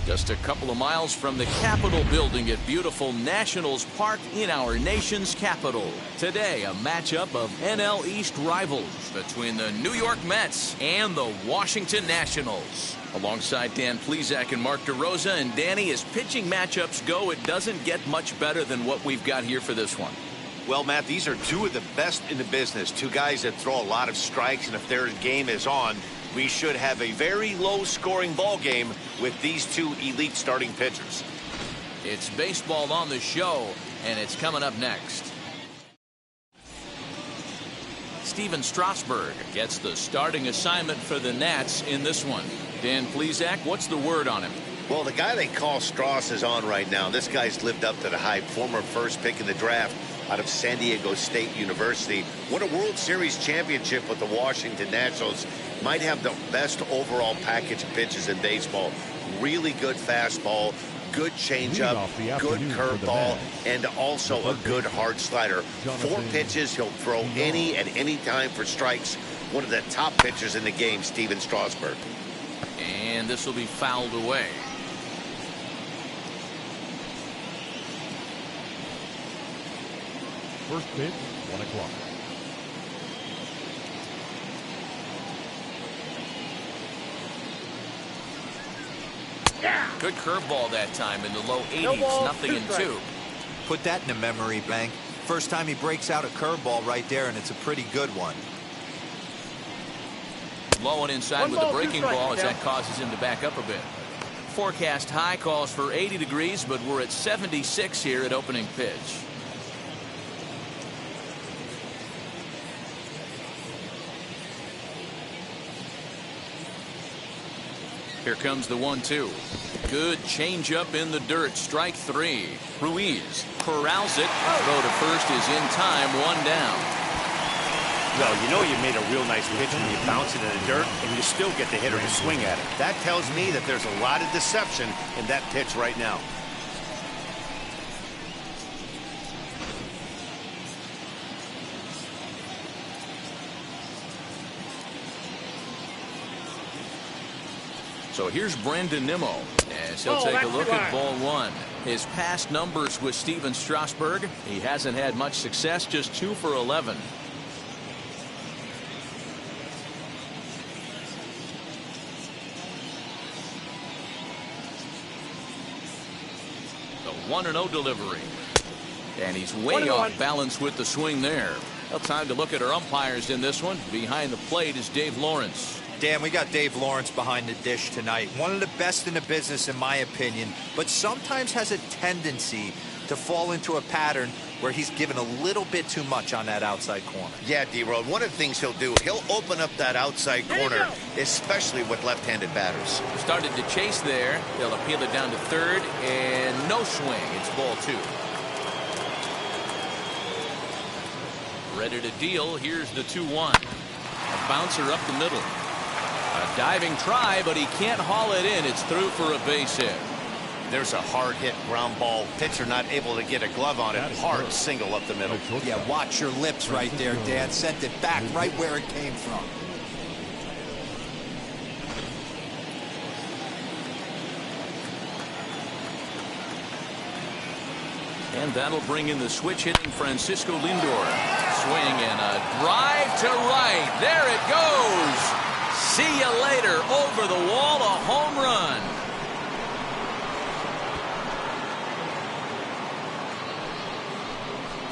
Just a couple of miles from the Capitol building at beautiful Nationals Park in our nation's capital. Today, a matchup of NL East rivals between the New York Mets and the Washington Nationals. Alongside Dan Plesac and Mark DeRosa, and Danny, as pitching matchups go, it doesn't get much better than what we've got here for this one. Well, Matt, these are two of the best in the business. Two guys that throw a lot of strikes, and if their game is on, we should have a very low-scoring ball game with these two elite starting pitchers. It's baseball on the show, and it's coming up next. Steven Strasburg gets the starting assignment for the Nats in this one. Dan Plesac, what's the word on him? Well, the guy they call Strauss is on right now. This guy's lived up to the hype. Former first pick in the draft out of San Diego State University. Won a World Series championship with the Washington Nationals. Might have the best overall package of pitches in baseball. Really good fastball, good changeup, good curveball, and also a good hard slider. 4 pitches, he'll throw any at any time for strikes. One of the top pitchers in the game, Steven Strasburg. And this will be fouled away. First pitch, 1 o'clock. Good curveball that time in the low 80s, nothing in 2. Put that in a memory bank. First time he breaks out a curveball right there, and it's a pretty good one. Low and inside with the breaking ball as that causes him to back up a bit. Forecast high calls for 80 degrees, but we're at 76 here at opening pitch. Here comes the 1-2. Good changeup in the dirt. Strike 3. Ruiz corrals it. Throw to first is in time. 1 down. Well, you know you made a real nice pitch when you bounce it in the dirt and you still get the hitter to swing at it. That tells me that there's a lot of deception in that pitch right now. So here's Brandon Nimmo as he'll take a look at ball 1. His past numbers with Steven Strasburg, he hasn't had much success, just 2 for 11. The 1-0 delivery. And he's way off balance with the swing there. Well, time to look at our umpires in this one. Behind the plate is Dave Lawrence. Dan, we got Dave Lawrence behind the dish tonight. One of the best in the business, in my opinion, but sometimes has a tendency to fall into a pattern where he's given a little bit too much on that outside corner. Yeah, D-Road, one of the things he'll do, he'll open up that outside corner, especially with left-handed batters. Started to chase there. They'll appeal it down to third, and no swing. It's ball 2. Ready to deal. Here's the 2-1. A bouncer up the middle. A diving try, but he can't haul it in. It's through for a base hit. There's a hard hit ground ball. Pitcher not able to get a glove on it. Hard single up the middle. Yeah, watch your lips right there, Dan. Sent it back right where it came from. And that'll bring in the switch hitting Francisco Lindor. Swing and a drive to right. There it goes. See you later. Over the wall, a home run.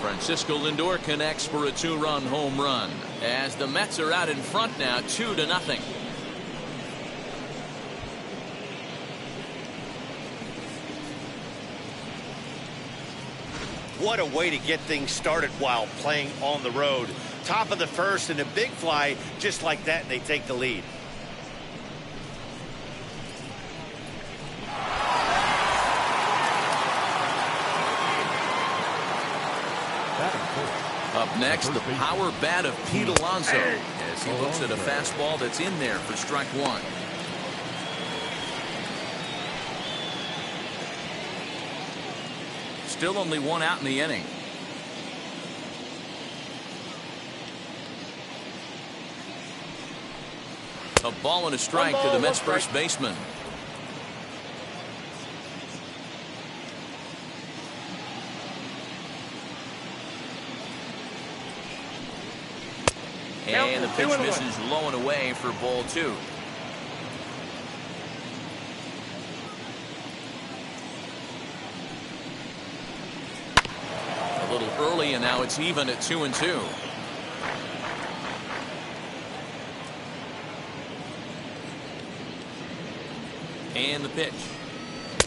Francisco Lindor connects for a 2-run home run as the Mets are out in front now 2-0. What a way to get things started while playing on the road. Top of the first and a big fly just like that, and they take the lead. Up next, the power bat of Pete Alonso as he looks at a fastball that's in there for strike one. Still only one out in the inning. A ball and a strike to the Mets first baseman. And the pitch misses low and away for ball two. A little early, and now it's even at 2-2. And the pitch.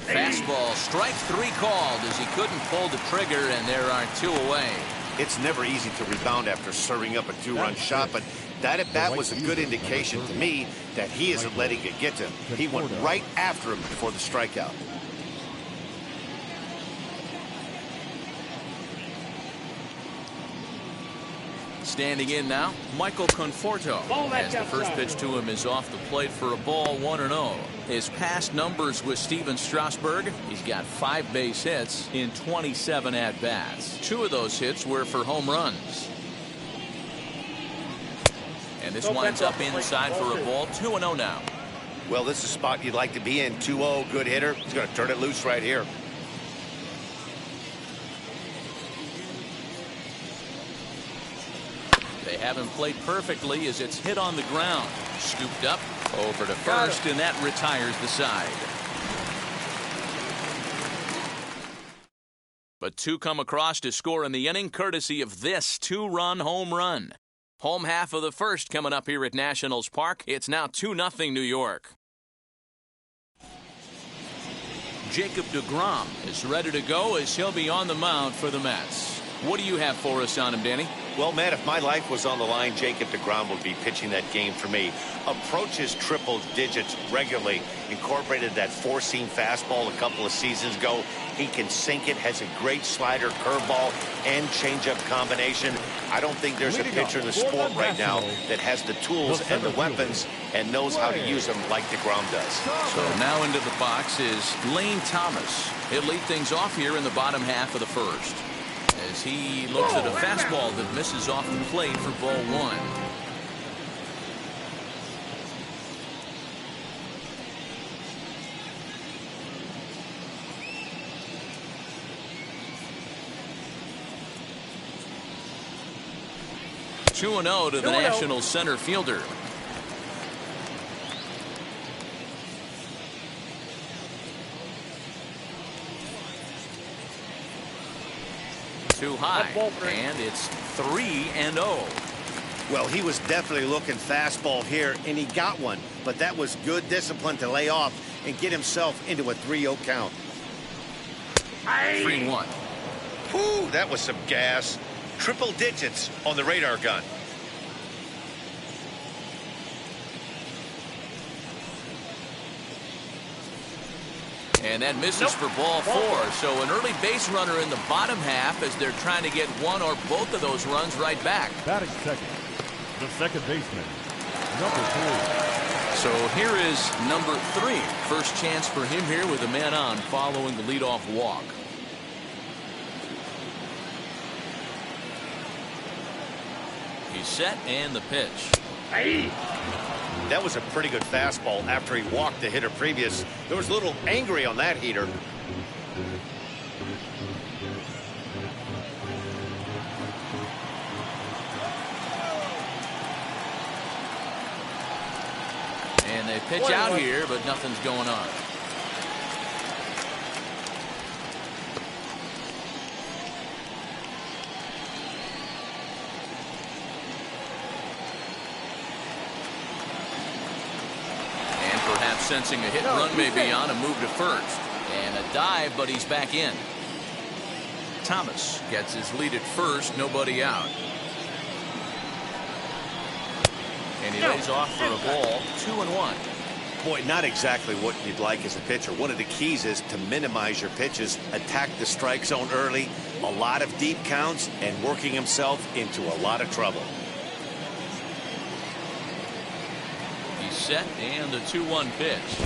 Fastball, strike three called as he couldn't pull the trigger, and there are two away. It's never easy to rebound after serving up a two-run shot, but that at-bat was a good indication to me that he isn't letting it get to him. He went right after him before the strikeout. Standing in now, Michael Conforto, as the first pitch to him is off the plate for a ball, 1-0. His past numbers with Steven Strasburg, he's got 5 base hits in 27 at-bats. 2 of those hits were for home runs. And this winds up inside for a ball, 2-0 now. Well, this is a spot you'd like to be in. 2-0, good hitter. He's going to turn it loose right here. They haven't played perfectly as it's hit on the ground. Scooped up over to first, and that retires the side. But 2 come across to score in the inning, courtesy of this 2-run home run. Home half of the first coming up here at Nationals Park. It's now 2-0 New York. Jacob deGrom is ready to go as he'll be on the mound for the Mets. What do you have for us on him, Danny? Well, Matt, if my life was on the line, Jacob deGrom would be pitching that game for me. Approaches triple digits regularly. Incorporated that four-seam fastball a couple of seasons ago. He can sink it, has a great slider, curveball, and changeup combination. I don't think there's a pitcher in the sport right now that has the tools and the weapons and knows how to use them like deGrom does. So now into the box is Lane Thomas. He'll lead things off here in the bottom half of the first, as he looks at a fastball that misses off the plate for ball 1. Two and 0 to the National center fielder. Too high, and it's 3-0. Well, he was definitely looking fastball here, and he got one. But that was good discipline to lay off and get himself into a 3-0 count. 3-1. Whew, that was some gas. Triple digits on the radar gun. And that misses for ball 4. So an early base runner in the bottom half as they're trying to get one or both of those runs right back. Batting second, the second baseman, number 3. So here is number 3. First chance for him here with a man on following the leadoff walk. He's set, and the pitch. That was a pretty good fastball after he walked the hitter previous. There was a little angry on that heater. And they pitch out here, but nothing's going on. Sensing a hit and run may be on, a move to first. And a dive, but he's back in. Thomas gets his lead at first, nobody out. And he lays off for a ball, 2-1. Boy, not exactly what you'd like as a pitcher. One of the keys is to minimize your pitches, attack the strike zone early, A lot of deep counts and working himself into a lot of trouble. He's set, and the 2-1 pitch.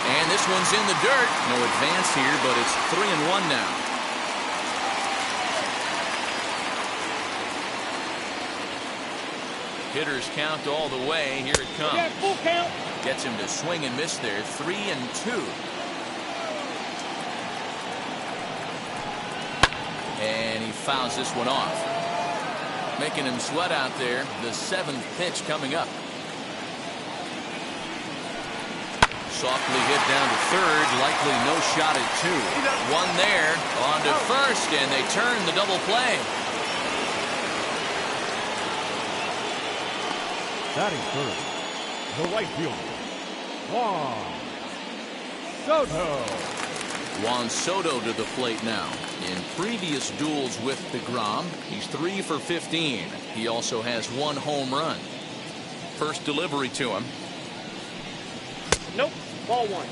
And this one's in the dirt. No advance here, but it's 3-1 now. Hitters count all the way. Here it comes. Yeah, full count. Gets him to swing and miss there. 3-2. And he fouls this one off. Making him sweat out there. The 7th pitch coming up. Softly hit down to third. Likely no shot at 2. One there. On to first, and they turn the double play. Batting third, the right fielder, Juan Soto. Juan Soto to the plate now. In previous duels with DeGrom, he's 3 for 15. He also has 1 home run. First delivery to him. Nope. Ball 1.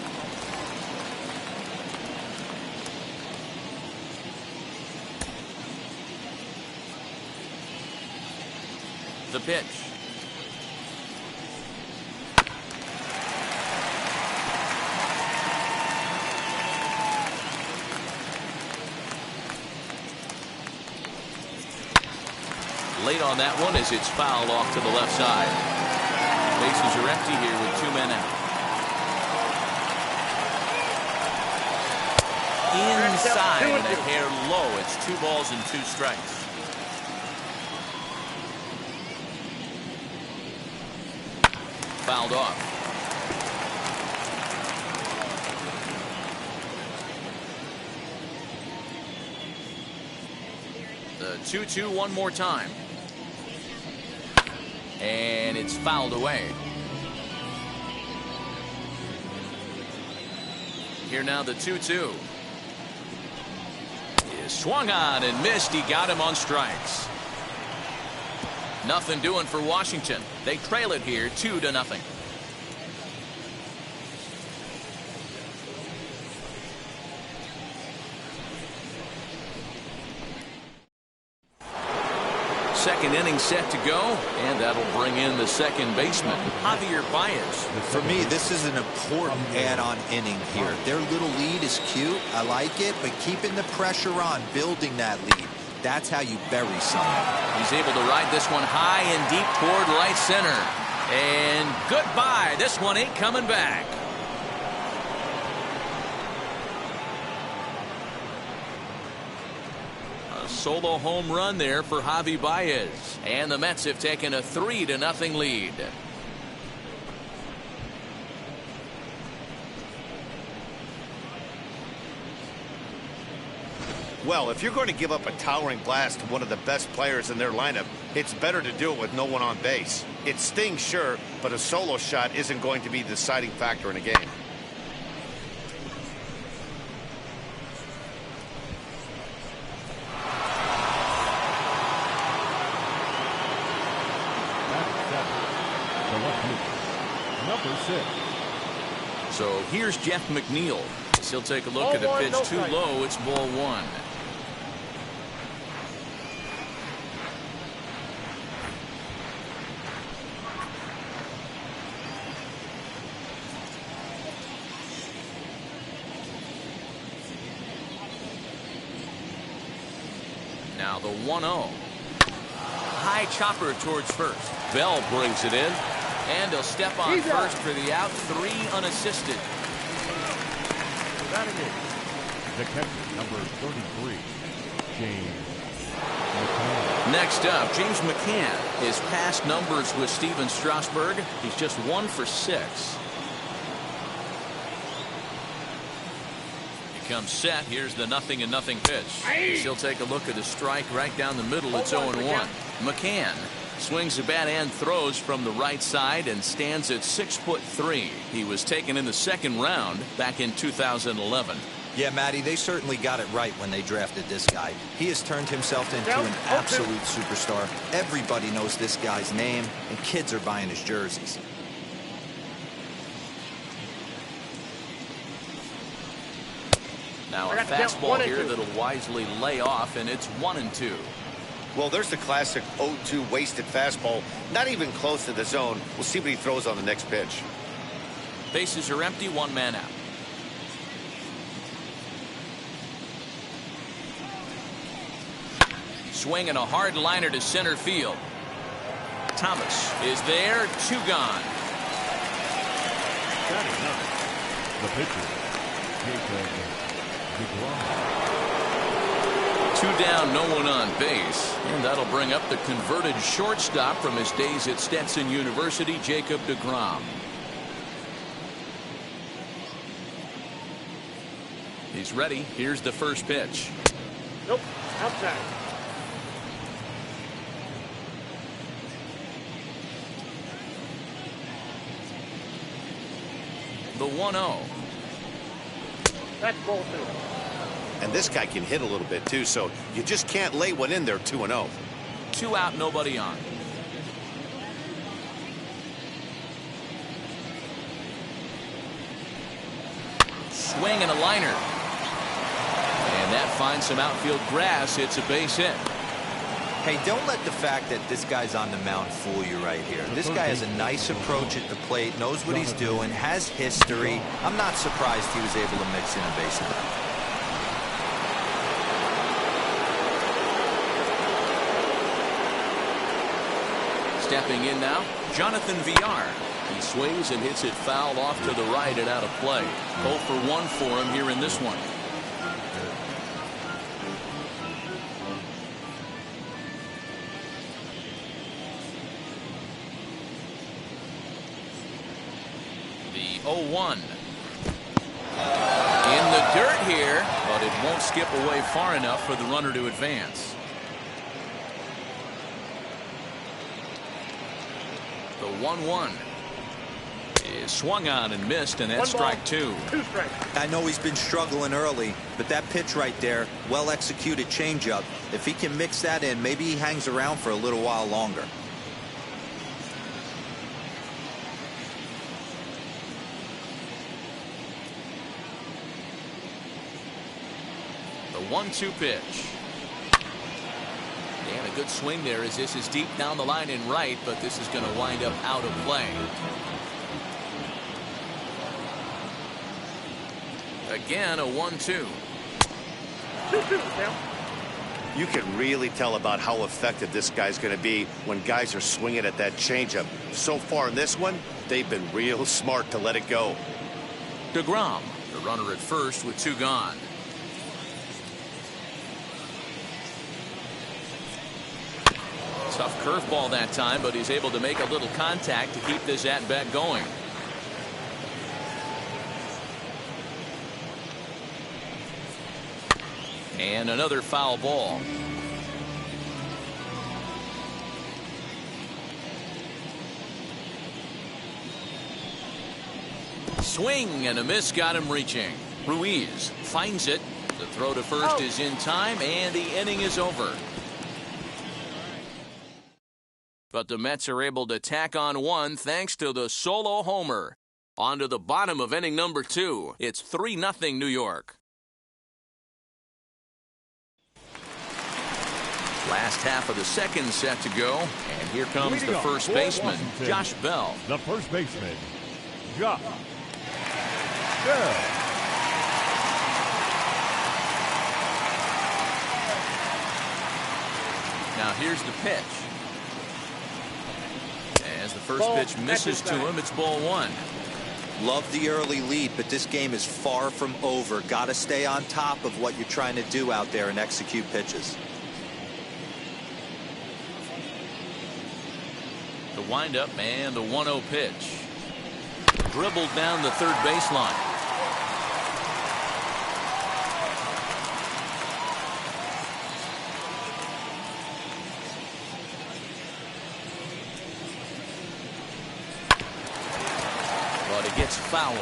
The pitch. Late on that one as it's fouled off to the left side. Bases are empty here with 2 men out. Inside and a hair low. It's 2 balls and 2 strikes. Fouled off. The 2-2 one more time. And it's fouled away. Here now the 2-2. Is swung on and missed. He got him on strikes. Nothing doing for Washington. They trail it here 2-0. Second inning set to go, and that'll bring in the second baseman, Javier Baez. For me, this is an important add-on inning here. Their little lead is cute. I like it, but keeping the pressure on, building that lead. That's how you bury someone. He's able to ride this one high and deep toward right center. And goodbye. This one ain't coming back. A solo home run there for Javi Baez. And the Mets have taken a 3-0 lead. Well, if you're going to give up a towering blast to one of the best players in their lineup, it's better to do it with no one on base. It stings, sure, but a solo shot isn't going to be the deciding factor in a game. Number 6. So here's Jeff McNeil. He'll take a look at a pitch too low. It's ball 1. Now the 1-0. High chopper towards first. Bell brings it in. And he'll step on first for the out. 3 unassisted. Batting eighth, the catcher, number 33, James McCann. Next up, James McCann. His past numbers with Steven Strasburg, he's just 1 for 6. He comes set. Here's the 0-0 pitch. He'll take a look at a strike right down the middle. It's 0-1. McCann swings the bat and throws from the right side and stands at 6'3". He was taken in the 2nd round back in 2011. Yeah, Matty, they certainly got it right when they drafted this guy. He has turned himself into an absolute superstar. Everybody knows this guy's name, and kids are buying his jerseys. Now a fastball here that'll wisely lay off, and it's 1-2. Well, there's the classic 0-2 wasted fastball. Not even close to the zone. We'll see what he throws on the next pitch. Bases are empty, one man out. Swinging a hard liner to center field. Thomas is there, 2 gone. That is not the pitcher. DeGrom. 2 down, no one on base, and that'll bring up the converted shortstop from his days at Stetson University, Jacob DeGrom. He's ready. Here's the first pitch. Nope, outside. The 1-0. That's ball 2. And this guy can hit a little bit, too, so you just can't lay one in there 2-0. 2 out, nobody on. Swing and a liner. And that finds some outfield grass. It's a base hit. Hey, don't let the fact that this guy's on the mound fool you right here. This guy has a nice approach at the plate, knows what he's doing, has history. I'm not surprised he was able to mix in a base hit. Stepping in now, Jonathan Villar. He swings and hits it foul off to the right and out of play. 0 for 1 for him here in this one. The 0-1. In the dirt here, but it won't skip away far enough for the runner to advance. The 1-1 is swung on and missed, and that's strike 2. 2 strikes. I know he's been struggling early, but that pitch right there, well executed changeup. If he can mix that in, maybe he hangs around for a little while longer. The 1-2 pitch. And a good swing there as this is deep down the line in right, but this is going to wind up out of play. Again, a 1-2. 2-2 now. You can really tell about how effective this guy's going to be when guys are swinging at that changeup. So far in this one, they've been real smart to let it go. DeGrom, the runner at first with 2 gone. Tough curveball that time, but he's able to make a little contact to keep this at-bat going. And another foul ball. Swing and a miss got him reaching. Ruiz finds it. The throw to first is in time, and the inning is over. But the Mets are able to tack on 1 thanks to the solo homer. On to the bottom of inning number 2. It's 3-0 New York. Last half of the second set to go. And here comes the first baseman, Josh Bell. The first baseman, Josh Bell. Now here's the pitch. As the first pitch misses to him, it's ball 1. Love the early lead, but this game is far from over. Got to stay on top of what you're trying to do out there and execute pitches. The windup and the 1-0 pitch. Dribbled down the third baseline. But it gets fouled.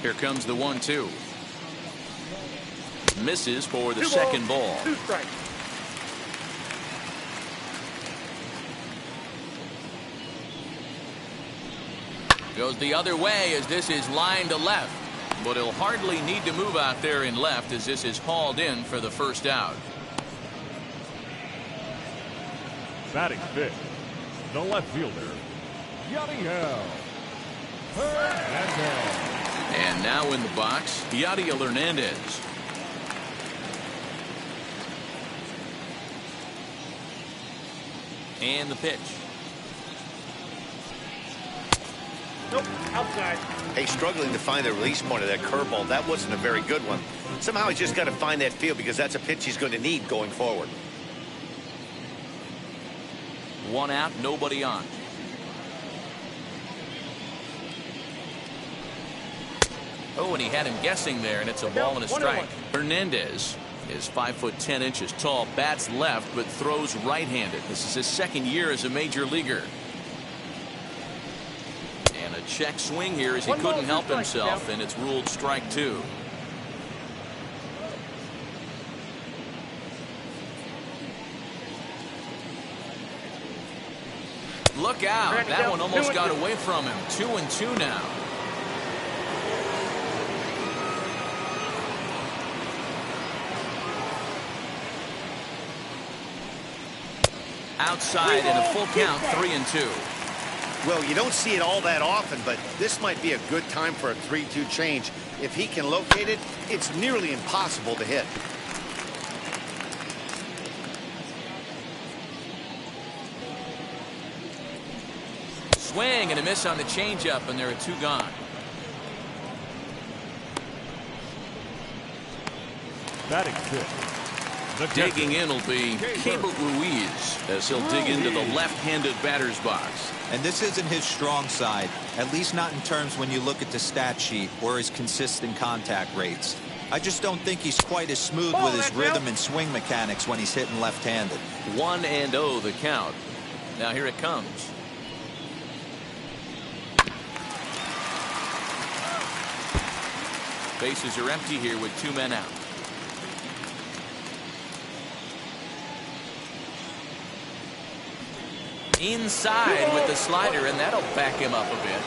Here comes the 1-2. Misses for the second ball. 2 strikes. Goes the other way as this is lined to left. But he'll hardly need to move out there in left as this is hauled in for the first out. Batting fifth, the left fielder, Yadiel Hernandez. And now in the box, Yadiel Hernandez. And the pitch. Nope, outside. Hey, struggling to find the release point of that curveball. That wasn't a very good one. Somehow he's just got to find that feel because that's a pitch he's going to need going forward. 1 out, nobody on. Oh, and he had him guessing there, and it's a ball and a strike. Hernandez is 5'10" tall, bats left, but throws right-handed. This is his second year as a major leaguer. And a check swing here as he couldn't help himself, and it's ruled strike 2. Look out. That one almost got away from him. 2-2 now. Outside in a full count, 3-2. Well, you don't see it all that often, but this might be a good time for a 3-2 change. If he can locate it, it's nearly impossible to hit. Swing and a miss on the changeup, and there are 2 gone. Batting fifth. Digging in will be Keibert Ruiz as he'll dig into the left-handed batter's box. And this isn't his strong side, at least not in terms when you look at the stat sheet or his consistent contact rates. I just don't think he's quite as smooth with his rhythm and swing mechanics when he's hitting left-handed. 1-0 the count. Now here it comes. Bases are empty here with 2 men out. Inside with the slider, and that'll back him up a bit.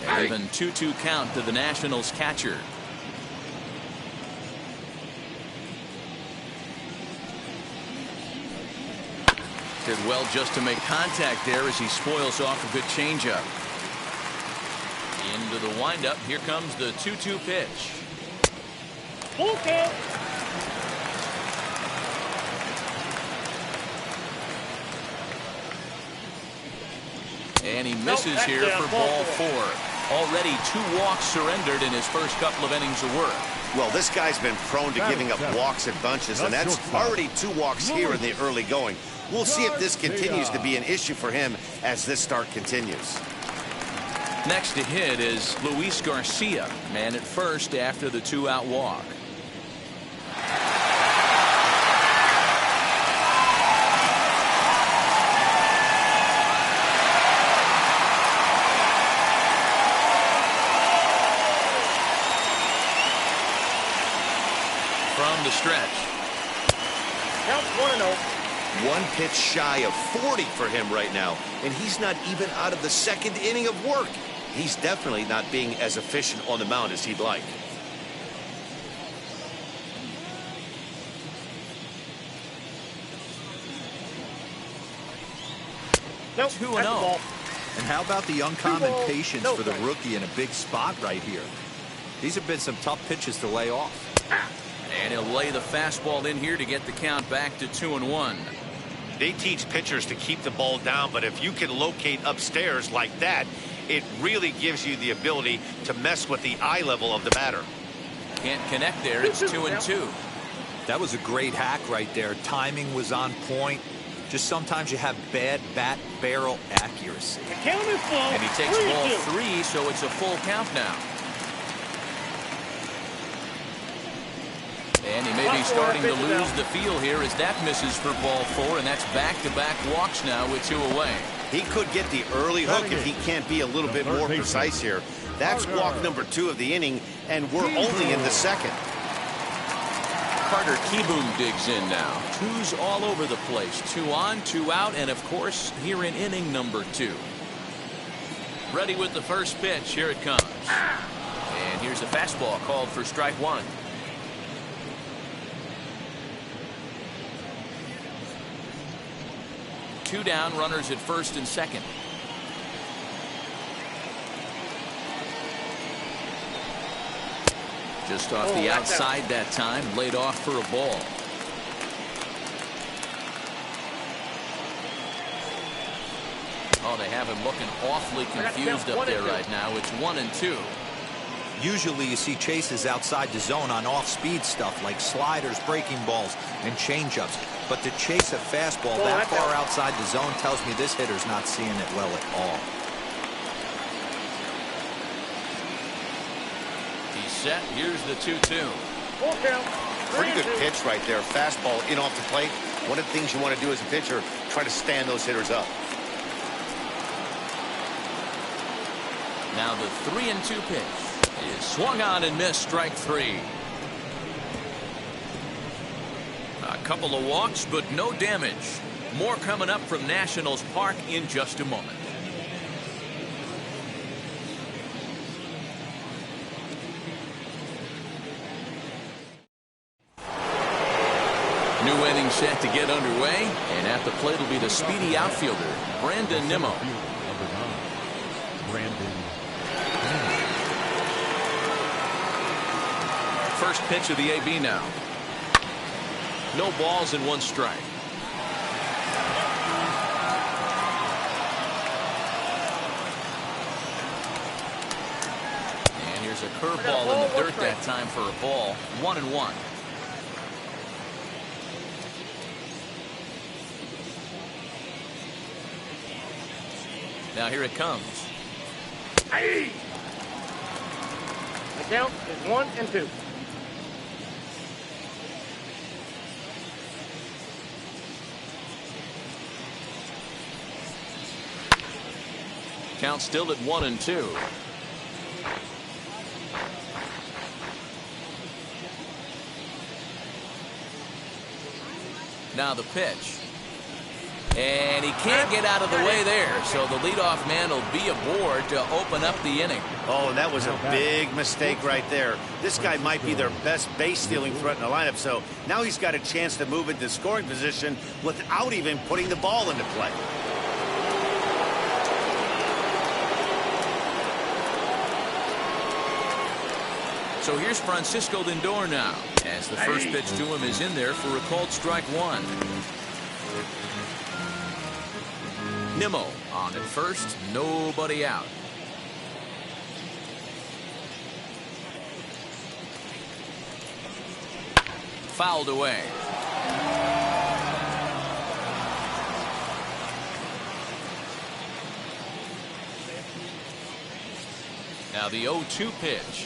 And even 2-2 count to the Nationals catcher. Did well just to make contact there as he spoils off a good changeup. Into the windup. Here comes the 2-2 pitch. Full count. And he misses here for ball 4. Already 2 walks surrendered in his first couple of innings of work. Well, this guy's been prone to giving up walks in bunches, and that's already 2 walks here in the early going. We'll see if this continues to be an issue for him as this start continues. Next to hit is Luis Garcia, man at first after the 2-out walk. From the stretch. Count 1-0. 1 pitch shy of 40 for him right now, and he's not even out of the second inning of work. He's definitely not being as efficient on the mound as he'd like. Nope, 2-0. And how about the uncommon patience for the rookie in a big spot right here? These have been some tough pitches to lay off. And he'll lay the fastball in here to get the count back to 2-1. They teach pitchers to keep the ball down, but if you can locate upstairs like that, it really gives you the ability to mess with the eye level of the batter. Can't connect there. It's 2-2. That was a great hack right there. Timing was on point. Just sometimes you have bad bat barrel accuracy. The count is full. And he takes ball 3, so it's a full count now. And he may be starting to lose the feel here as that misses for ball 4, and that's back-to-back walks now with 2 away. He could get the early hook if he can't be a little bit more precise here. That's walk number 2 of the inning, and we're only in the second. Carter Kieboom digs in now. Twos all over the place. 2 on, 2 out, and of course here in inning number 2. Ready with the first pitch. Here it comes. And here's a fastball called for strike 1. Two down, runners at first and second. Just off the outside that time, laid off for a ball. Oh, they have him looking awfully confused up there right now. It's 1-2. Usually you see chases outside the zone on off-speed stuff like sliders, breaking balls, and changeups. But to chase a fastball that far outside the zone tells me this hitter's not seeing it well at all. He's set. Here's the 2-2. Full count. Pretty good pitch right there. Fastball in off the plate. One of the things you want to do as a pitcher, try to stand those hitters up. Now the 3-2 pitch is swung on and missed. Strike 3. A couple of walks, but no damage. More coming up from Nationals Park in just a moment. New inning set to get underway, and at the plate will be the speedy outfielder, Brandon Nimmo. First pitch of the AB now. No balls and 1 strike. And here's a curveball in the dirt that time for a ball. 1-1. Now here it comes. Hey! The count is 1-2. Count still at 1-2. Now the pitch. And he can't get out of the way there, so the leadoff man will be aboard to open up the inning. Oh, that was a big mistake right there. This guy might be their best base-stealing threat in the lineup, so now he's got a chance to move into scoring position without even putting the ball into play. So here's Francisco Lindor now, as the first pitch to him is in there for a called strike 1. Nimmo on at first, nobody out. Fouled away. Now the 0-2 pitch.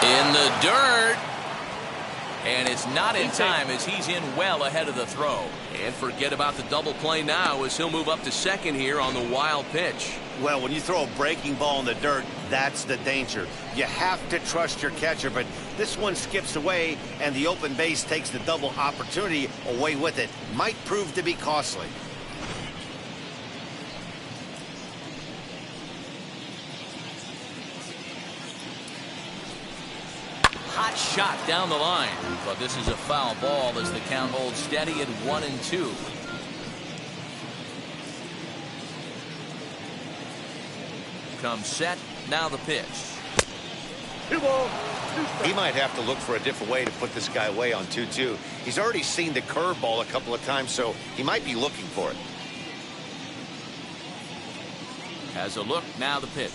In the dirt. And it's not in time as he's in well ahead of the throw. And forget about the double play now as he'll move up to second here on the wild pitch. Well, when you throw a breaking ball in the dirt, that's the danger. You have to trust your catcher, but this one skips away, and the open base takes the double opportunity away with it. Might prove to be costly. Hot shot down the line, but this is a foul ball as the count holds steady at 1-2. Comes set. Now the pitch. 2 balls, 2 strikes. He might have to look for a different way to put this guy away on 2-2. He's already seen the curveball a couple of times, so he might be looking for it. Has a look. Now the pitch.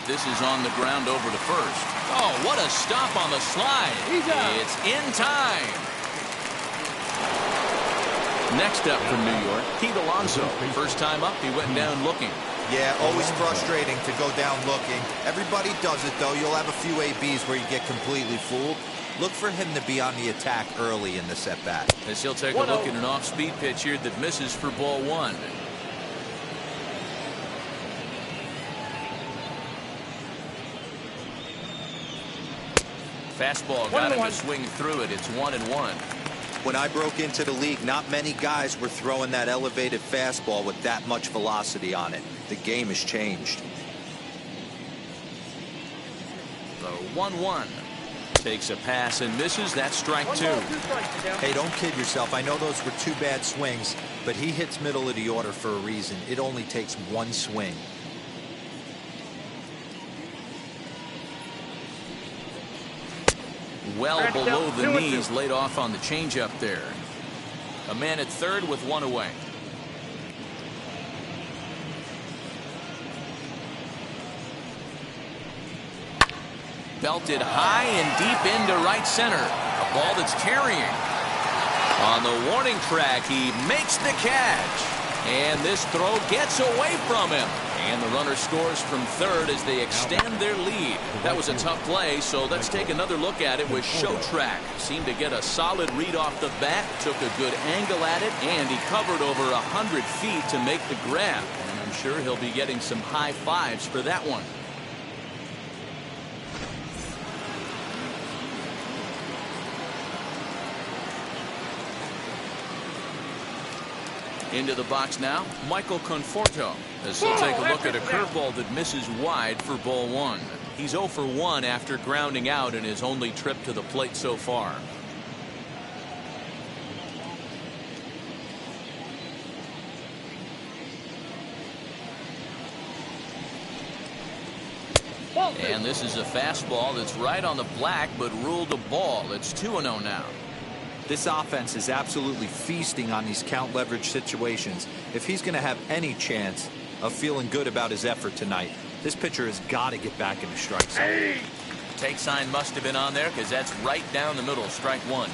This is on the ground over to first. Oh, what a stop on the slide. It's in time. Next up from New York, Pete Alonso. First time up, he went down looking. Yeah, always frustrating to go down looking. Everybody does it, though. You'll have a few ABs where you get completely fooled. Look for him to be on the attack early in the at-bat. As he'll take a look at an off-speed pitch here that misses for ball 1. Fastball got him to swing through it. It's 1-1. When I broke into the league, not many guys were throwing that elevated fastball with that much velocity on it. The game has changed. The 1-1. Takes a pass and misses. That's strike 2. Hey, don't kid yourself. I know those were 2 bad swings, but he hits middle of the order for a reason. It only takes 1 swing. Well below the knees, laid off on the changeup there. A man at third with 1 away. Belted high and deep into right center. A ball that's carrying. On the warning track, he makes the catch. And this throw gets away from him. And the runner scores from third as they extend their lead. That was a tough play, so let's take another look at it with Show Track. Seemed to get a solid read off the bat, took a good angle at it, and he covered over 100 feet to make the grab. And I'm sure he'll be getting some high fives for that one. Into the box now, Michael Conforto, as he'll take a look at a curveball that misses wide for ball 1. He's 0 for 1 after grounding out in his only trip to the plate so far. And this is a fastball that's right on the black, but ruled a ball. It's 2-0 now. This offense is absolutely feasting on these count leverage situations. If he's going to have any chance of feeling good about his effort tonight, this pitcher has got to get back in the strike zone. Take sign must have been on there because that's right down the middle. Strike 1.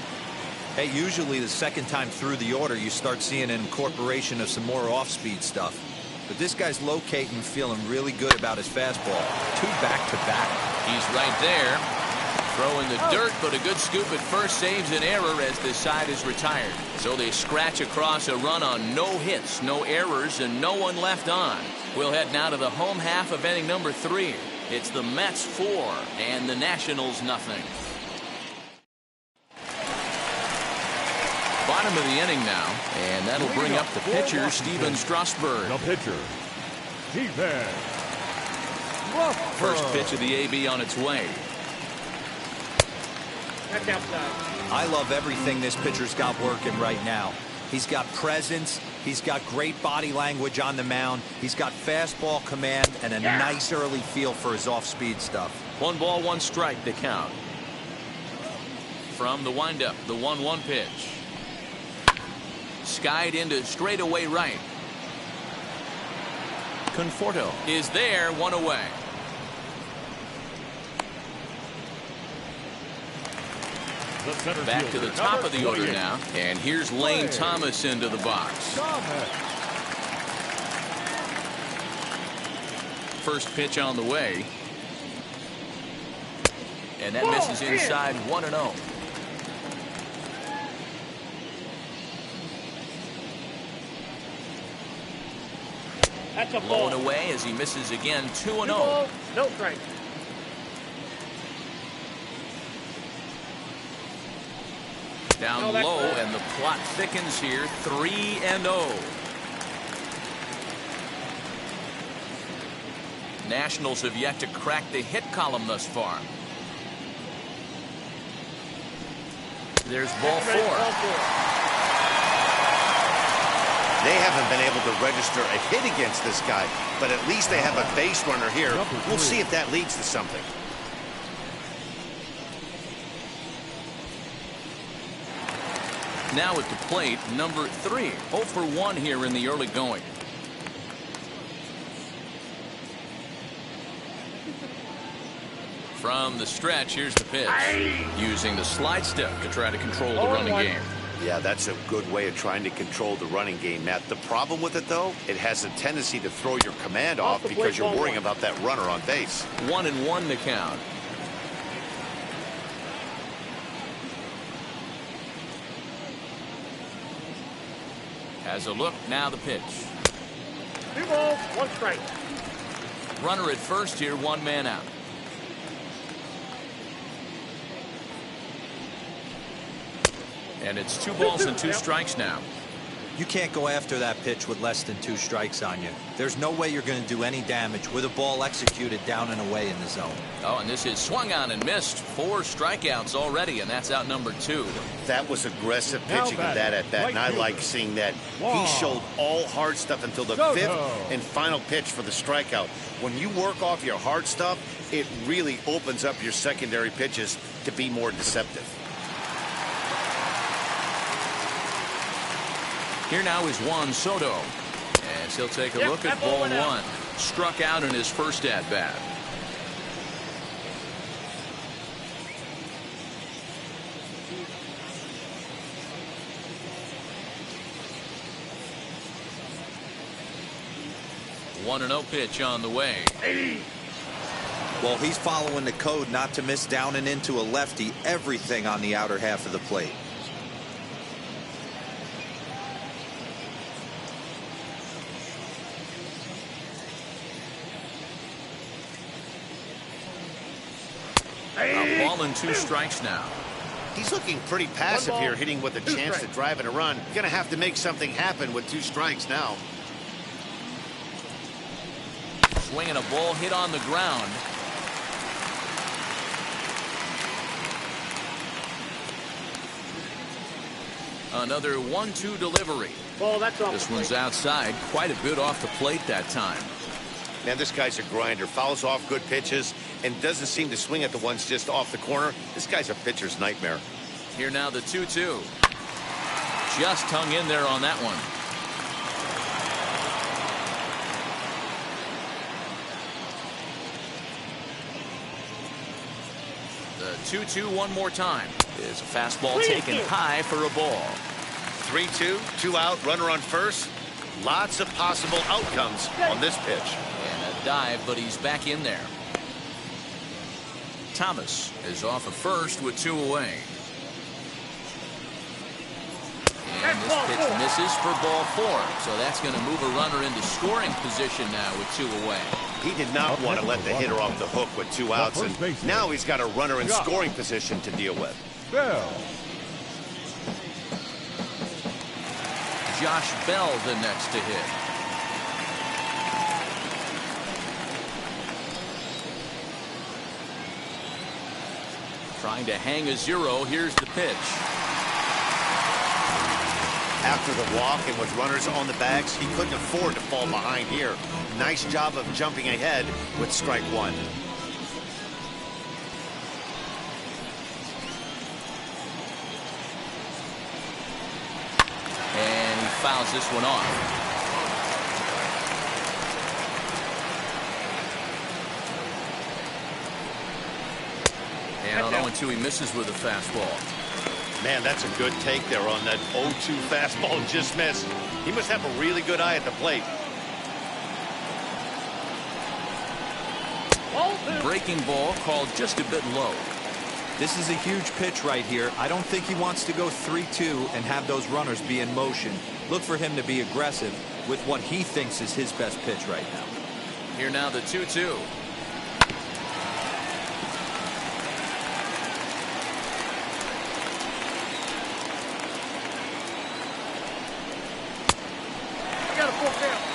Hey, usually the second time through the order you start seeing an incorporation of some more off-speed stuff. But this guy's locating, feeling really good about his fastball. 2 back-to-back. He's right there. Throwing the dirt, but a good scoop at first saves an error as this side is retired. So they scratch across a run on no hits, no errors, and no one left on. We'll head now to the home half of inning number 3. It's the Mets 4 and the Nationals nothing. Bottom of the inning now, and that'll bring up the pitcher, Steven Strasburg. The pitcher, Steven. First pitch of the AB on its way. I love everything this pitcher's got working right now. He's got presence. He's got great body language on the mound. He's got fastball command and a nice early feel for his off-speed stuff. 1 ball, 1 strike to count. From the windup, the 1-1 pitch. Skied into straightaway right. Conforto is there, 1 away. Back to the top of the order now, and here's Lane Thomas into the box. First pitch on the way, and that misses inside. 1-0. Blown away as he misses again. 2-0. No strike. Down low, and the plot thickens here. 3-0. Nationals have yet to crack the hit column thus far. There's ball 4. They haven't been able to register a hit against this guy, but at least they have a base runner here. We'll see if that leads to something. Now at the plate, number 3. 0 for 1 here in the early going. From the stretch, here's the pitch. Using the slide step to try to control the running game. Yeah, that's a good way of trying to control the running game, Matt. The problem with it, though, it has a tendency to throw your command off because you're worrying about that runner on base. 1-1 to count. Has a look, now the pitch. 2 balls, 1 strike. Runner at first here, 1 man out. And it's 2 balls and 2 strikes now. You can't go after that pitch with less than 2 strikes on you. There's no way you're going to do any damage with a ball executed down and away in the zone. Oh, and this is swung on and missed. 4 strikeouts already, and that's out number 2. That was aggressive pitching of that at bat, and I like seeing that. He showed all hard stuff until the 5th and final pitch for the strikeout. When you work off your hard stuff, it really opens up your secondary pitches to be more deceptive. Here now is Juan Soto, as he'll take a look at ball 1. Struck out in his first at-bat. One 1-0 pitch on the way. Well, he's following the code not to miss down and into a lefty. Everything on the outer half of the plate. A ball and 2 strikes now. He's looking pretty passive here, hitting with a chance to drive in a run. Going to have to make something happen with 2 strikes now. Swinging a ball hit on the ground. Another 1-2 delivery. Ball, that's off. This one's outside, quite a bit off the plate that time. Man, this guy's a grinder. Fouls off good pitches and doesn't seem to swing at the ones just off the corner. This guy's a pitcher's nightmare. Here now the 2-2. Just hung in there on that one. The 2-2 one more time. Is a fastball taken high for a ball. 3-2, 2 out, runner on first. Lots of possible outcomes on this pitch. And a dive, but he's back in there. Thomas is off of first with 2 away. And this pitch misses for ball 4. So that's going to move a runner into scoring position now with 2 away. He did not want to let the hitter off the hook with 2 outs, and now he's got a runner in scoring position to deal with. Josh Bell the next to hit. Trying to hang a 0. Here's the pitch. After the walk and with runners on the bags, he couldn't afford to fall behind here. Nice job of jumping ahead with strike 1. And he fouls this one off. And on 0-2 he misses with a fastball. Man, that's a good take there on that 0-2 fastball just missed. He must have a really good eye at the plate. Breaking ball called just a bit low. This is a huge pitch right here. I don't think he wants to go 3-2 and have those runners be in motion. Look for him to be aggressive with what he thinks is his best pitch right now. Here now the 2-2.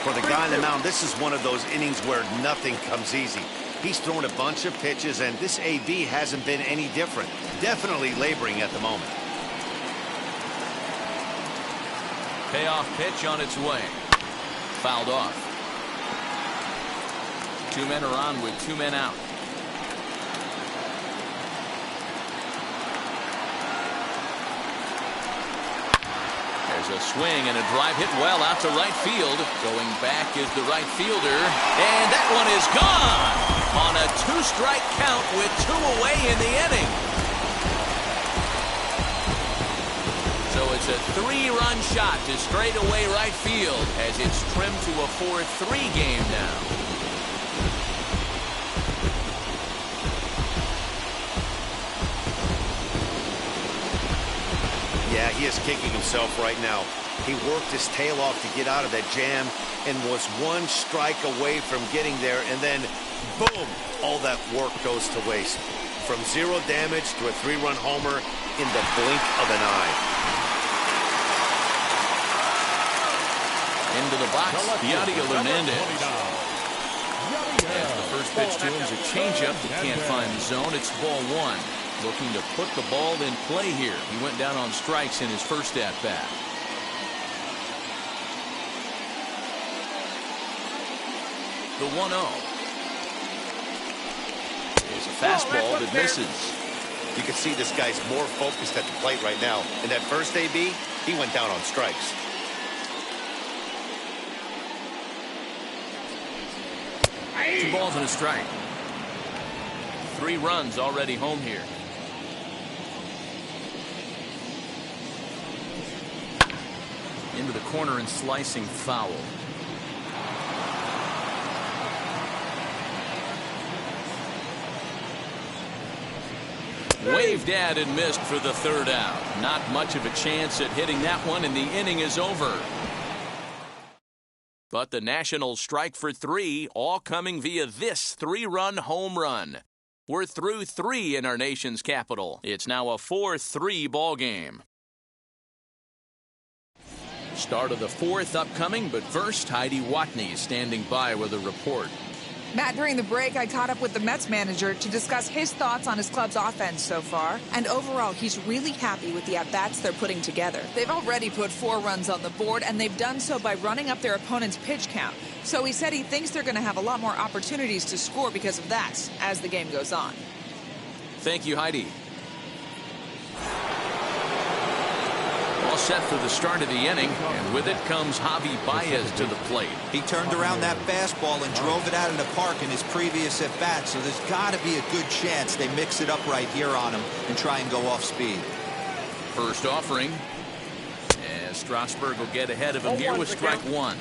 For the guy on the mound, this is one of those innings where nothing comes easy. He's thrown a bunch of pitches, and this AB hasn't been any different. Definitely laboring at the moment. Payoff pitch on its way. Fouled off. 2 men are on with 2 men out. There's a swing and a drive hit well out to right field. Going back is the right fielder. And that one is gone on a 2-strike count with 2 away in the inning. So it's a 3-run shot to straightaway right field as it's trimmed to a 4-3 game now. Yeah, he is kicking himself right now. He worked his tail off to get out of that jam and was 1 strike away from getting there, and then boom, all that work goes to waste. From 0 damage to a 3-run homer in the blink of an eye. Into the box, Yadier Hernandez. As the first pitch to him is a changeup that can't find the zone. It's ball one. Looking to put the ball in play here. He went down on strikes in his first at-bat. The 1-0. Is a fastball that misses. You can see this guy's more focused at the plate right now. In that first AB, he went down on strikes. Two balls and a strike. 3 runs already home here. Into the corner and slicing foul. Waved at and missed for the third out. Not much of a chance at hitting that one, and the inning is over. But the Nationals strike for 3, all coming via this 3-run home run. We're through 3 in our nation's capital. It's now a 4-3 ball game. Start of the 4th upcoming, but first, Heidi Watney is standing by with a report. Matt, during the break, I caught up with the Mets manager to discuss his thoughts on his club's offense so far. And overall, he's really happy with the at-bats they're putting together. They've already put 4 runs on the board, and they've done so by running up their opponent's pitch count. So he said he thinks they're going to have a lot more opportunities to score because of that as the game goes on. Thank you, Heidi. All set for the start of the inning, and with it comes Javi Baez to the plate. He turned around that fastball and drove it out of the park in his previous at-bat, so there's got to be a good chance they mix it up right here on him and try and go off speed. First offering, as Strasburg will get ahead of him here with strike 1.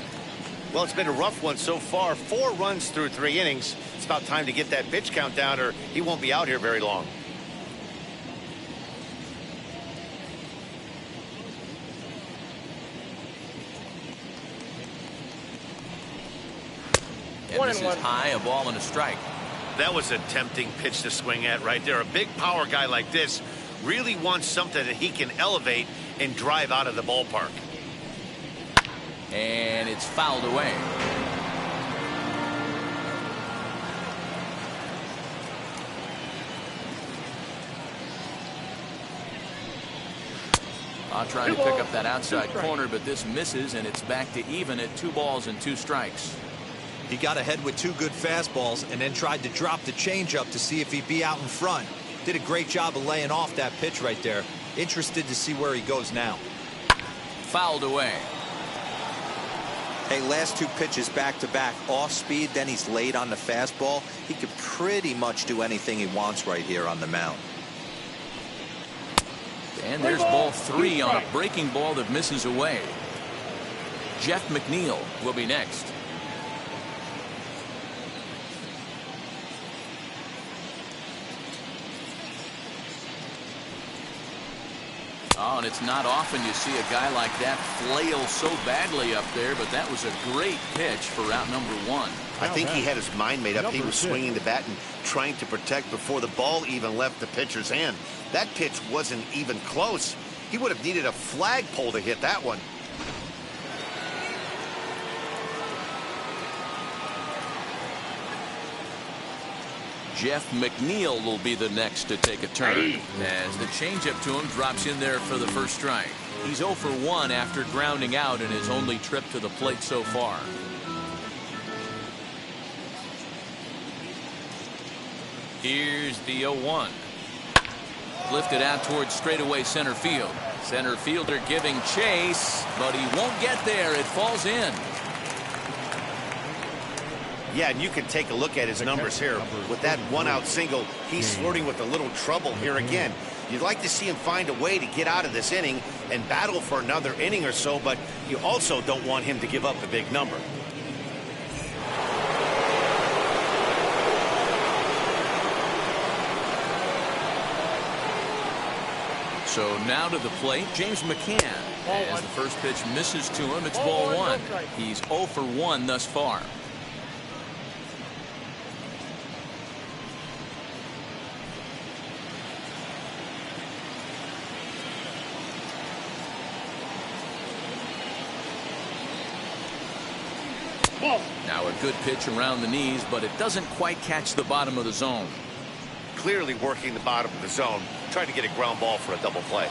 Well, it's been a rough one so far. 4 runs through 3 innings. It's about time to get that pitch count down, or he won't be out here very long. And this is high, a ball and a strike. That was a tempting pitch to swing at right there. A big power guy like this really wants something that he can elevate and drive out of the ballpark. And it's fouled away. I'll try to pick up that outside corner, but this misses, and it's back to even at 2 balls and 2 strikes. He got ahead with 2 good fastballs and then tried to drop the changeup to see if he'd be out in front. Did a great job of laying off that pitch right there. Interested to see where he goes now. Fouled away. Hey, last 2 pitches back-to-back, off speed, then he's laid on the fastball. He could pretty much do anything he wants right here on the mound. And there's ball 3 on a breaking ball that misses away. Jeff McNeil will be next. Oh, and it's not often you see a guy like that flail so badly up there, but that was a great pitch for out number 1. I think he had his mind made up. He was swinging the bat and trying to protect before the ball even left the pitcher's hand. That pitch wasn't even close. He would have needed a flagpole to hit that one. Jeff McNeil will be the next to take a turn as the changeup to him drops in there for the first strike. He's 0 for 1 after grounding out in his only trip to the plate so far. Here's the 0-1. Lifted out towards straightaway center field. Center fielder giving chase, but he won't get there. It falls in. Yeah, and you can take a look at his numbers here. With that 1-out single, he's flirting with a little trouble here again. You'd like to see him find a way to get out of this inning and battle for another inning or so, but you also don't want him to give up a big number. So now to the plate, James McCann. As the first pitch misses to him, it's ball 1. He's 0 for 1 thus far. Ball. Now a good pitch around the knees, but it doesn't quite catch the bottom of the zone. Clearly working the bottom of the zone, trying to get a ground ball for a double play.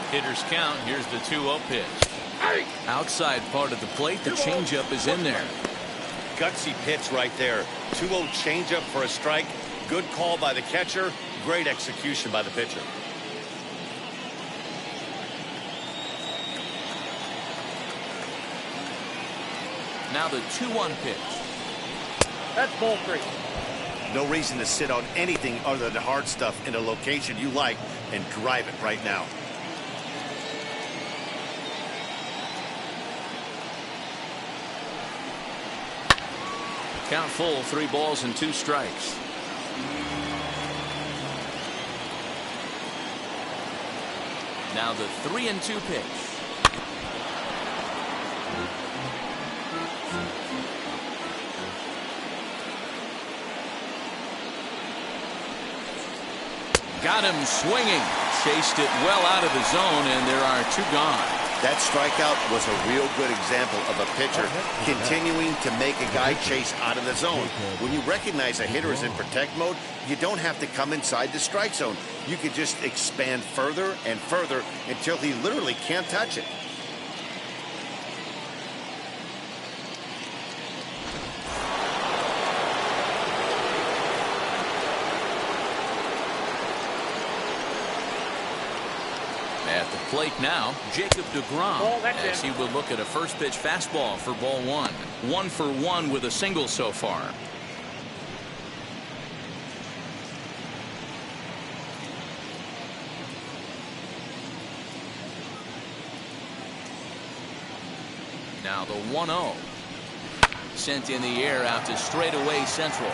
Hitters count. Here's the 2-0 pitch. Outside part of the plate, the changeup is in there. Gutsy pitch right there. 2-0 changeup for a strike. Good call by the catcher. Great execution by the pitcher. Now the 2-1 pitch. That's ball 3. No reason to sit on anything other than hard stuff in a location you like and drive it right now. Count full, 3 balls and 2 strikes. Now the 3-2 pitch. Got him swinging. Chased it well out of the zone, and there are 2 gone. That strikeout was a real good example of a pitcher continuing to make a guy chase out of the zone. When you recognize a hitter is in protect mode, you don't have to come inside the strike zone. You can just expand further and further until he literally can't touch it. At the plate now, Jacob deGrom, as he will look at a first pitch fastball for ball 1. 1 for 1 with a single so far. Now the 1-0. Sent in the air out to straightaway central.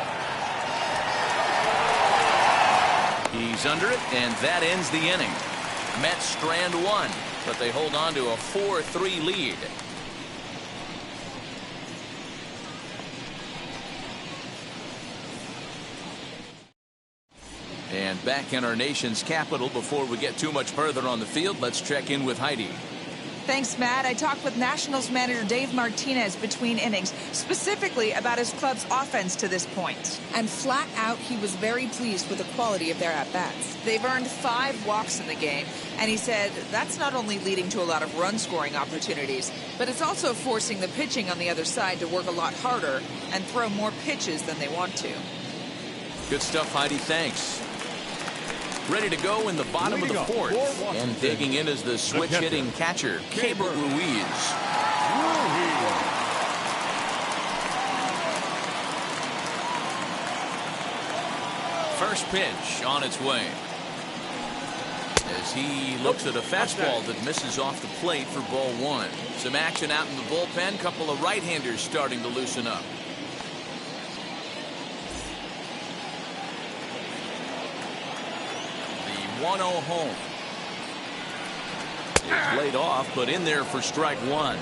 He's under it, and that ends the inning. Mets strand 1, but they hold on to a 4-3 lead. And back in our nation's capital, before we get too much further on the field, let's check in with Heidi. Thanks, Matt. I talked with Nationals manager Dave Martinez between innings, specifically about his club's offense to this point. And flat out, he was very pleased with the quality of their at-bats. They've earned 5 walks in the game, and he said that's not only leading to a lot of run-scoring opportunities, but it's also forcing the pitching on the other side to work a lot harder and throw more pitches than they want to. Good stuff, Heidi. Thanks. Ready to go in the bottom of the 4th. And digging in is the switch-hitting catcher, Keibert Ruiz. First pitch on its way. As he looks at a fastball that misses off the plate for ball 1. Some action out in the bullpen. Couple of right-handers starting to loosen up. The 1-0 home. It's laid off, but in there for strike 1.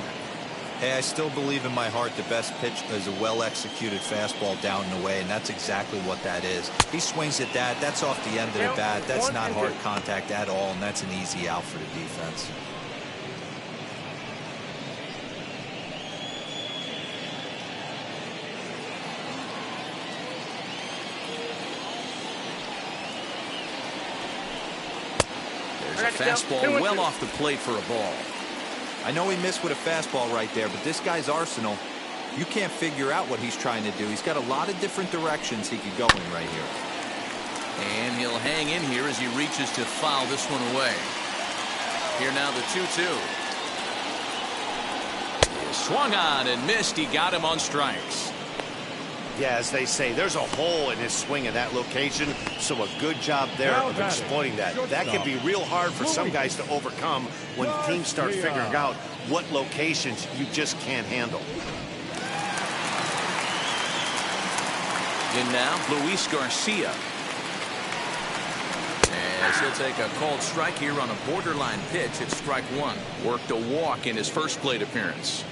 Hey, I still believe in my heart the best pitch is a well-executed fastball down and away, and that's exactly what that is. He swings at that. That's off the end of the bat. That's not hard contact at all, and that's an easy out for the defense. There's a fastball well off the plate for a ball. I know he missed with a fastball right there, but this guy's arsenal, you can't figure out what he's trying to do. He's got a lot of different directions he could go in right here. And he'll hang in here as he reaches to foul this one away. Here now the 2-2. Swung on and missed. He got him on strikes. Yeah, as they say, there's a hole in his swing in that location, so a good job there of exploiting that. That can be real hard for some guys to overcome when teams start figuring out what locations you just can't handle. In now, Luis Garcia. As he'll take a called strike here on a borderline pitch at strike 1. Worked a walk in his first plate appearance.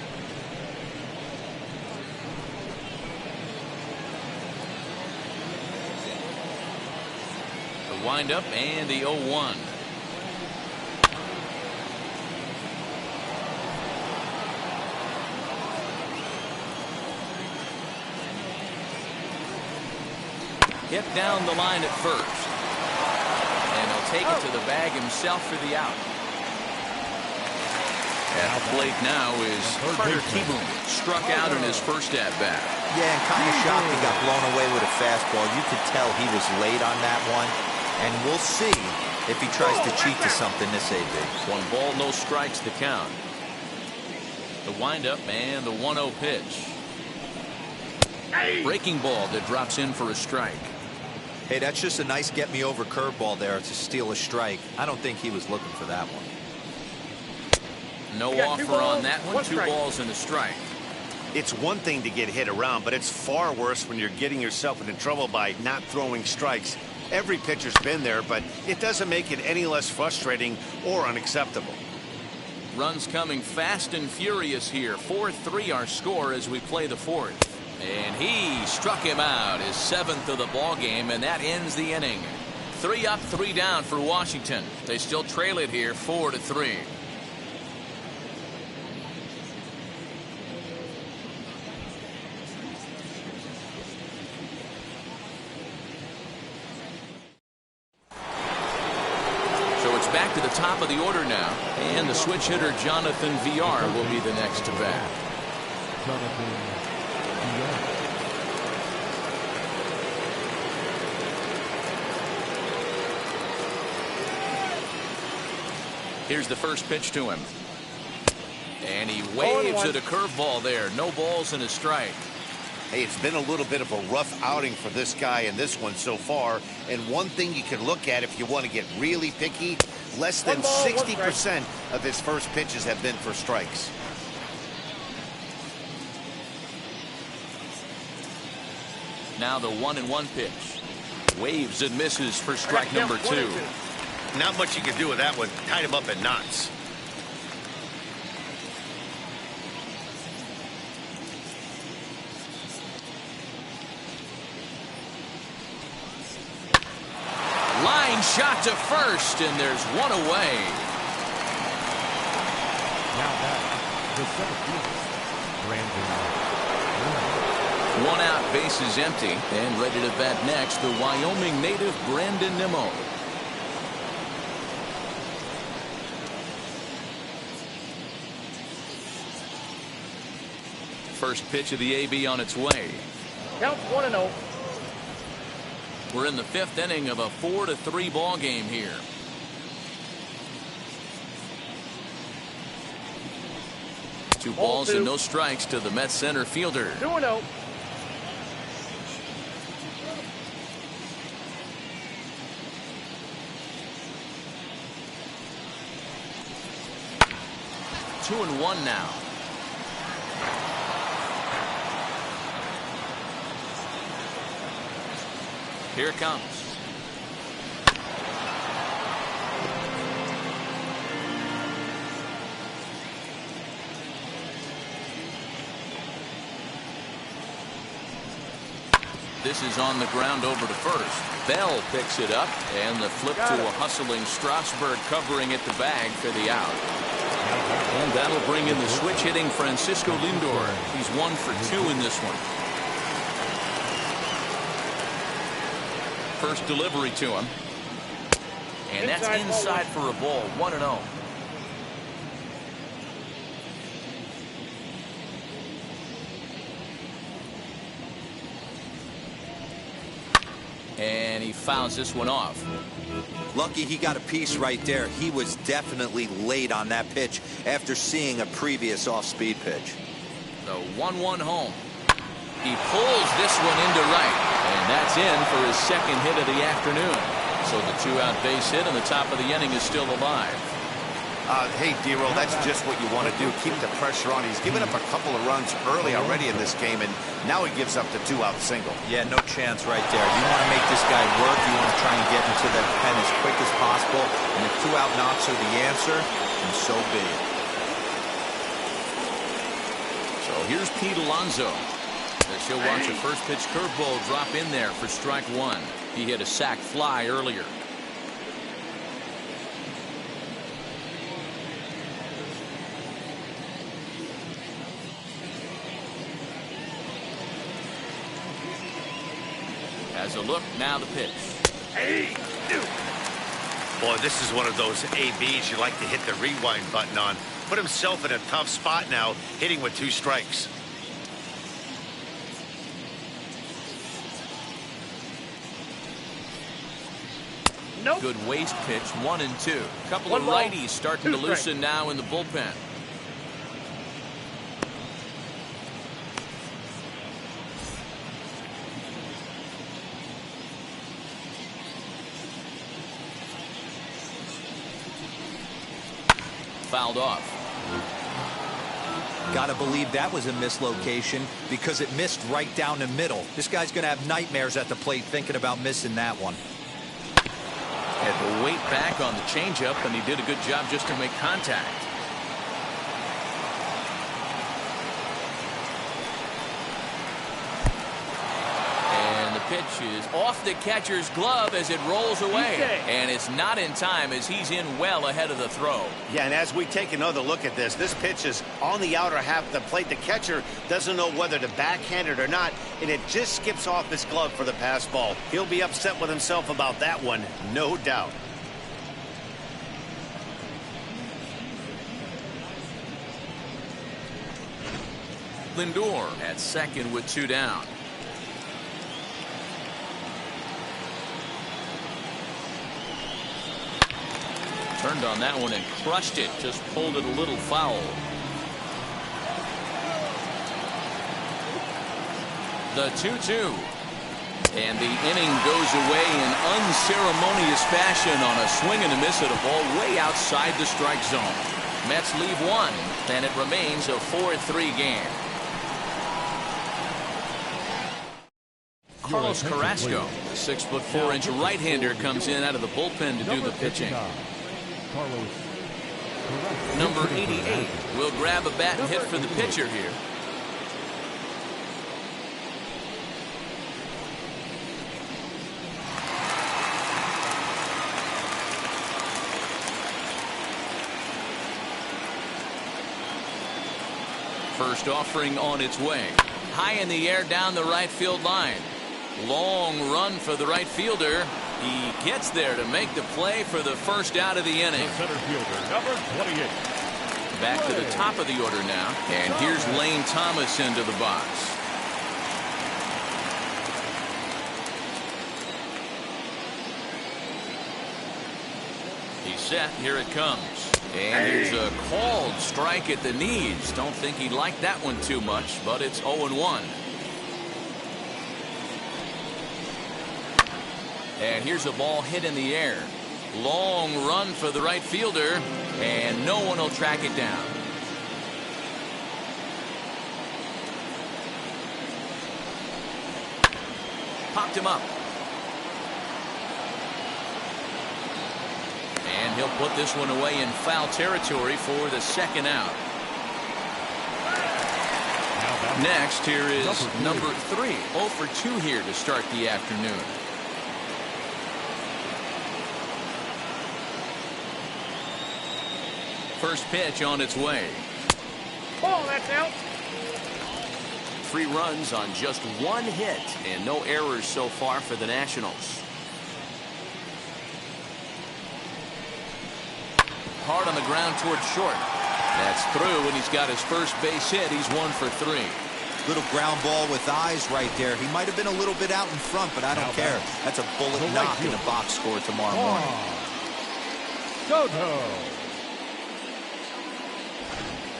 Windup and the 0-1. hit down the line at first. And he'll take it to the bag himself for the out. At the plate now is Carter Kieboom, struck out in his first at-bat. Yeah, and kind of shocked he got blown away with a fastball. You could tell he was late on that one. And we'll see if he tries to cheat to something this AB. 1 ball, no strikes the count. The windup and the 1-0 pitch. Breaking ball that drops in for a strike. Hey, that's just a nice get-me-over curveball there to steal a strike. I don't think he was looking for that one. No offer on that one. 2 balls and a strike. It's one thing to get hit around, but it's far worse when you're getting yourself into trouble by not throwing strikes. Every pitcher's been there, but it doesn't make it any less frustrating or unacceptable. Runs coming fast and furious here. 4-3 our score as we play the 4th. And he struck him out, his 7th of the ball game, and that ends the inning. 3 up, 3 down for Washington. They still trail it here 4-3. Back to the top of the order now, and the switch hitter Jonathan VR will be the next to bat. Here's the first pitch to him, and he waves at a curveball there. No balls and a strike. Hey, it's been a little bit of a rough outing for this guy in this one so far. And one thing you can look at if you want to get really picky, less than 60% of his first pitches have been for strikes. Now the 1-1 pitch. Waves and misses for strike number 2. Not much you can do with that one. Tied him up in knots. Line shot to first, and there's one away. Now back, the center fielder, Brandon. 1 out, bases empty, and ready to bat next, the Wyoming native Brandon Nimmo. First pitch of the AB on its way. Counts 1-0. We're in the 5th inning of a 4-3 ball game here. Two balls and no strikes to the Mets center fielder. 2-0. Two and one now. Here it comes. This is on the ground over to first. Bell picks it up, and the flip to a hustling Strasburg covering at the bag for the out. And that'll bring in the switch hitting Francisco Lindor. He's 1 for 2 in this one. First delivery to him. And that's inside for a ball. 1-0. And he fouls this one off. Lucky he got a piece right there. He was definitely late on that pitch after seeing a previous off-speed pitch. The 1-1 home. He pulls this one into right, and that's in for his second hit of the afternoon. So the 2-out base hit and the top of the inning is still alive. Hey, D-Roll, that's just what you want to do. Keep the pressure on. He's given up a couple of runs early already in this game, and now he gives up the 2-out single. Yeah, no chance right there. You want to make this guy work. You want to try and get into the pen as quick as possible. And if 2-out knocks are the answer, then so be it. So here's Pete Alonso. As he'll watch a first pitch curveball drop in there for strike 1. He hit a sac fly earlier. Has a look, now the pitch. Boy, this is one of those ABs you like to hit the rewind button on. Put himself in a tough spot now, hitting with 2 strikes. Nope. Good waste pitch, 1-2. Couple One of ball, righties starting 2 to strikes. loosen now in the bullpen. Fouled off. Gotta believe that was a mislocation because it missed right down the middle. This guy's gonna have nightmares at the plate thinking about missing that one. Had to wait back on the changeup, and he did a good job just to make contact. And the pitch is off the catcher's glove as it rolls away. And it's not in time as he's in well ahead of the throw. Yeah, and as we take another look at this pitch is on the outer half of the plate. The catcher doesn't know whether to backhand it or not, and it just skips off his glove for the pass ball. He'll be upset with himself about that one, no doubt. Lindor at second with 2 down. Turned on that one and crushed it. Just pulled it a little foul. The 2-2. And the inning goes away in unceremonious fashion on a swing and a miss at a ball way outside the strike zone. Mets leave 1, and it remains a 4-3 game. Carlos Carrasco, 6'4" right-hander, comes in out of the bullpen to do the pitching. Number 88 will grab a bat and hit for the pitcher here. First offering on its way. High in the air down the right field line. Long run for the right fielder. He gets there to make the play for the first out of the inning. The center fielder, number 28. Back to the top of the order now. And here's Lane Thomas into the box. He's set. Here it comes. And here's a called strike at the knees. Don't think he liked that one too much, but it's 0-1. And here's a ball hit in the air. Long run for the right fielder, and no one will track it down. Popped him up. And he'll put this one away in foul territory for the second out. Next, here is number 3. 0 for 2 here to start the afternoon. First pitch on its way. Ball, that's out. 3 runs on just 1 hit and no errors so far for the Nationals. Hard on the ground towards short. That's through, and he's got his first base hit. He's 1 for 3. Little ground ball with eyes right there. He might have been a little bit out in front, but I don't care. That's a bullet knock in the box score tomorrow morning. Soto.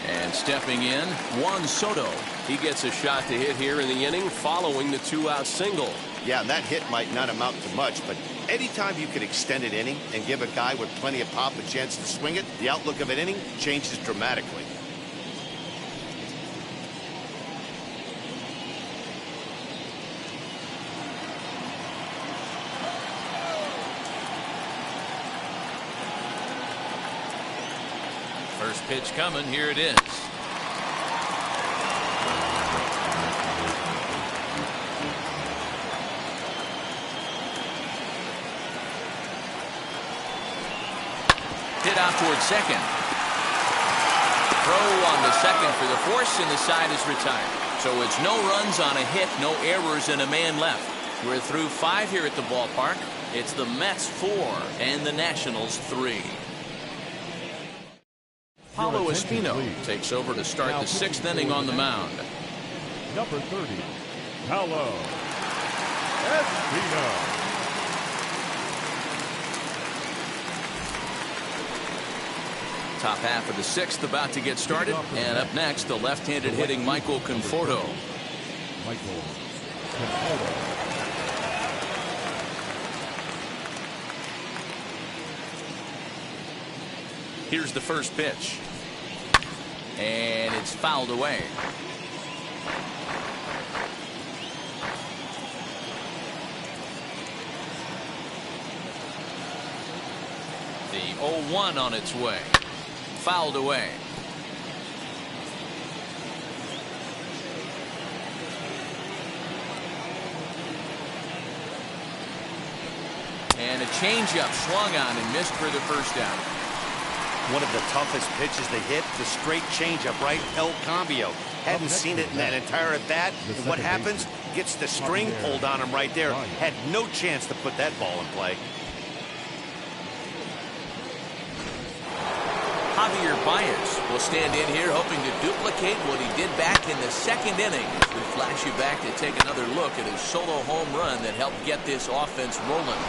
And stepping in, Juan Soto. He gets a shot to hit here in the inning following the 2-out single. Yeah, and that hit might not amount to much, but anytime you can extend an inning and give a guy with plenty of pop a chance to swing it, the outlook of an inning changes dramatically. First pitch coming. Here it is. Hit out towards second. Throw on the second for the force, and the side is retired. So it's no runs on a hit, no errors, and a man left. We're through 5 here at the ballpark. It's the Mets 4 and the Nationals 3. Paulo Espino takes over to start the 6th inning on the mound. Number 30, Paulo Espino. Top half of the 6th about to get started. And up next, the left-handed hitting Michael Conforto. Michael Conforto. Here's the first pitch. And it's fouled away. The 0-1 on its way. Fouled away. And a changeup swung on and missed for the first down. One of the toughest pitches they hit, the straight changeup, right? El Cambio. Hadn't seen it in that entire at bat. And what happens? Gets the string pulled on him right there. Had no chance to put that ball in play. Javier Baez will stand in here hoping to duplicate what he did back in the 2nd inning. We flash you back to take another look at his solo home run that helped get this offense rolling.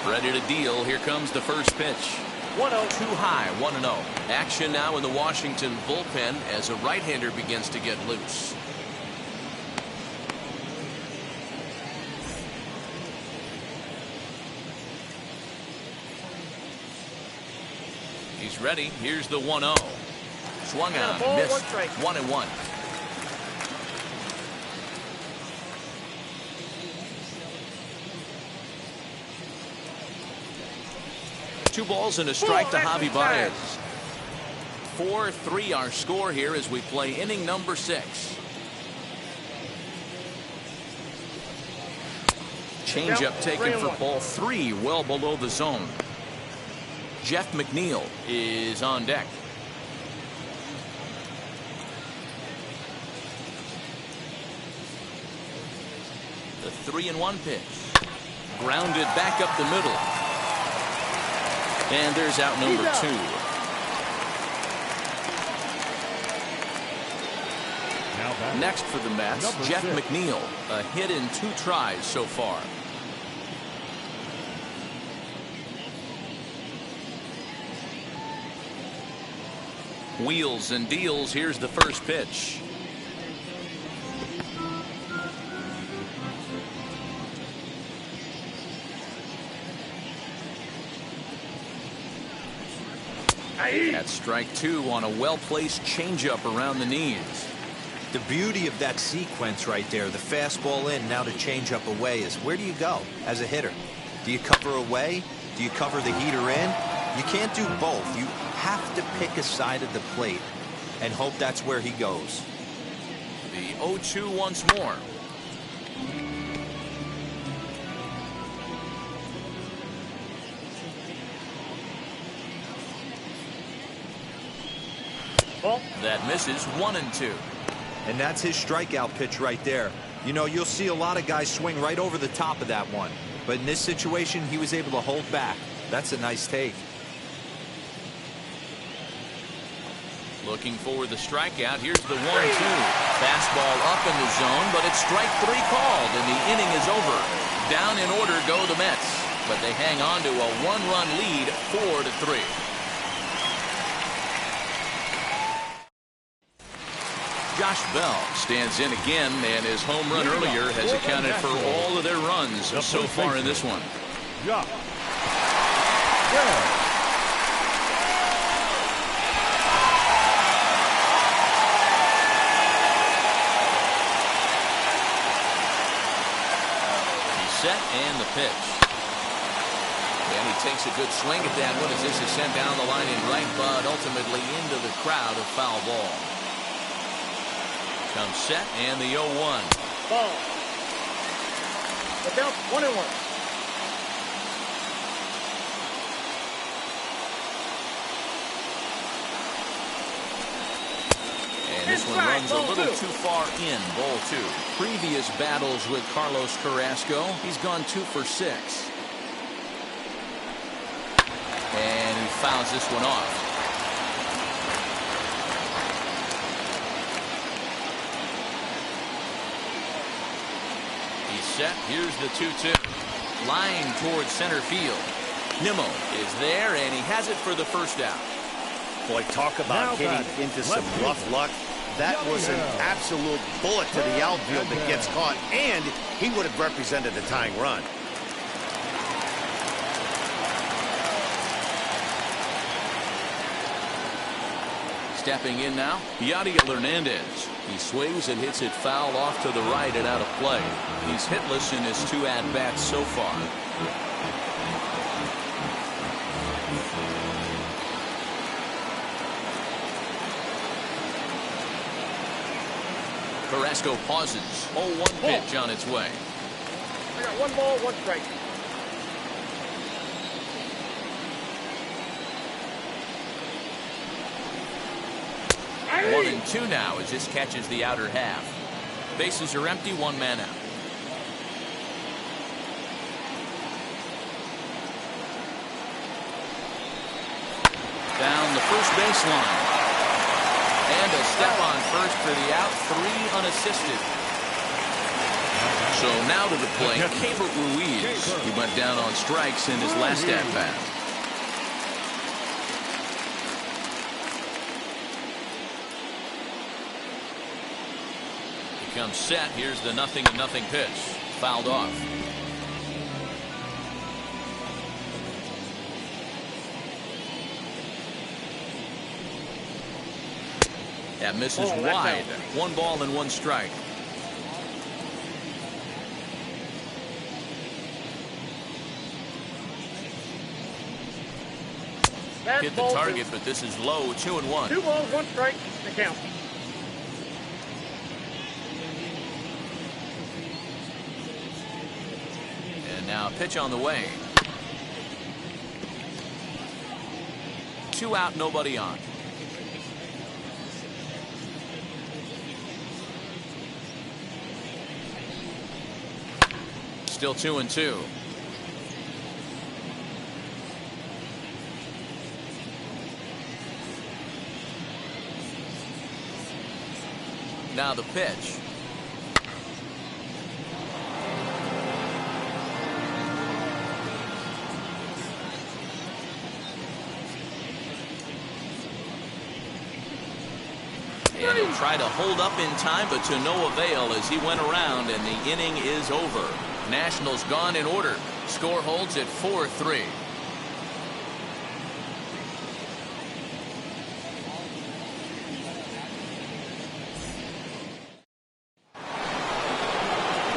Ready to deal. Here comes the first pitch. 1-0. Too high. 1-0. Action now in the Washington bullpen as a right-hander begins to get loose. He's ready. Here's the 1-0. Swung on. Missed. 1-1. Two balls and a strike to Javi Baez. 4-3 our score here as we play inning number 6. Changeup taken for ball 3, well below the zone. Jeff McNeil is on deck. The 3-1 pitch. Grounded back up the middle. And there's out number 2. Next for the Mets, Jeff McNeil. A hit in 2 tries so far. Wheels and deals. Here's the first pitch. That's strike 2 on a well-placed changeup around the knees. The beauty of that sequence right there, the fastball in, now the changeup away, is where do you go as a hitter? Do you cover away? Do you cover the heater in? You can't do both. You have to pick a side of the plate and hope that's where he goes. The 0-2 once more. That misses. 1-2. And that's his strikeout pitch right there. You know, you'll see a lot of guys swing right over the top of that one. But in this situation, he was able to hold back. That's a nice take. Looking for the strikeout. Here's the 1-2. Fastball up in the zone, but it's strike 3 called, and the inning is over. Down in order go the Mets, but they hang on to a 1-run lead, 4-3. Josh Bell stands in again, and his home run earlier has accounted for all of their runs so far in this one. Yeah. He's set, and the pitch. And he takes a good swing at that one as this is sent down the line in right, but ultimately into the crowd, a foul ball. Comes set, and the 0-1. Ball. The count 1-1. this one runs a little too far in. Ball 2. Previous battles with Carlos Carrasco, he's gone 2 for 6. And he fouls this one off. He's set. Here's the 2-2. Line towards center field. Nimmo is there, and he has it for the first out. Boy, talk about hitting into some rough luck. That was an absolute bullet to the outfield that gets caught, and he would have represented the tying run. Stepping in now, Yadiel Hernandez. He swings and hits it foul off to the right and out of play. He's hitless in his 2 at-bats so far. Carrasco pauses. 0-1 pitch on its way. I got 1 ball, 1 strike. Hey! 1-2 now as this catches the outer half. Bases are empty, 1 man out. Down the first baseline. And a step on first for the out, 3 unassisted. So now to the plate, Keibert Ruiz. He went down on strikes in his last at-bat. He comes set. Here's the 0-0 pitch. Fouled off. That misses wide. 1 ball and 1 strike. Hit the target, but this is low. 2-1. 2 balls, 1 strike. The count. And now a pitch on the way. 2 out, nobody on. Still 2-2. Now the pitch. And he'll try to hold up in time, but to no avail as he went around, and the inning is over. Nationals gone in order. Score holds at 4-3.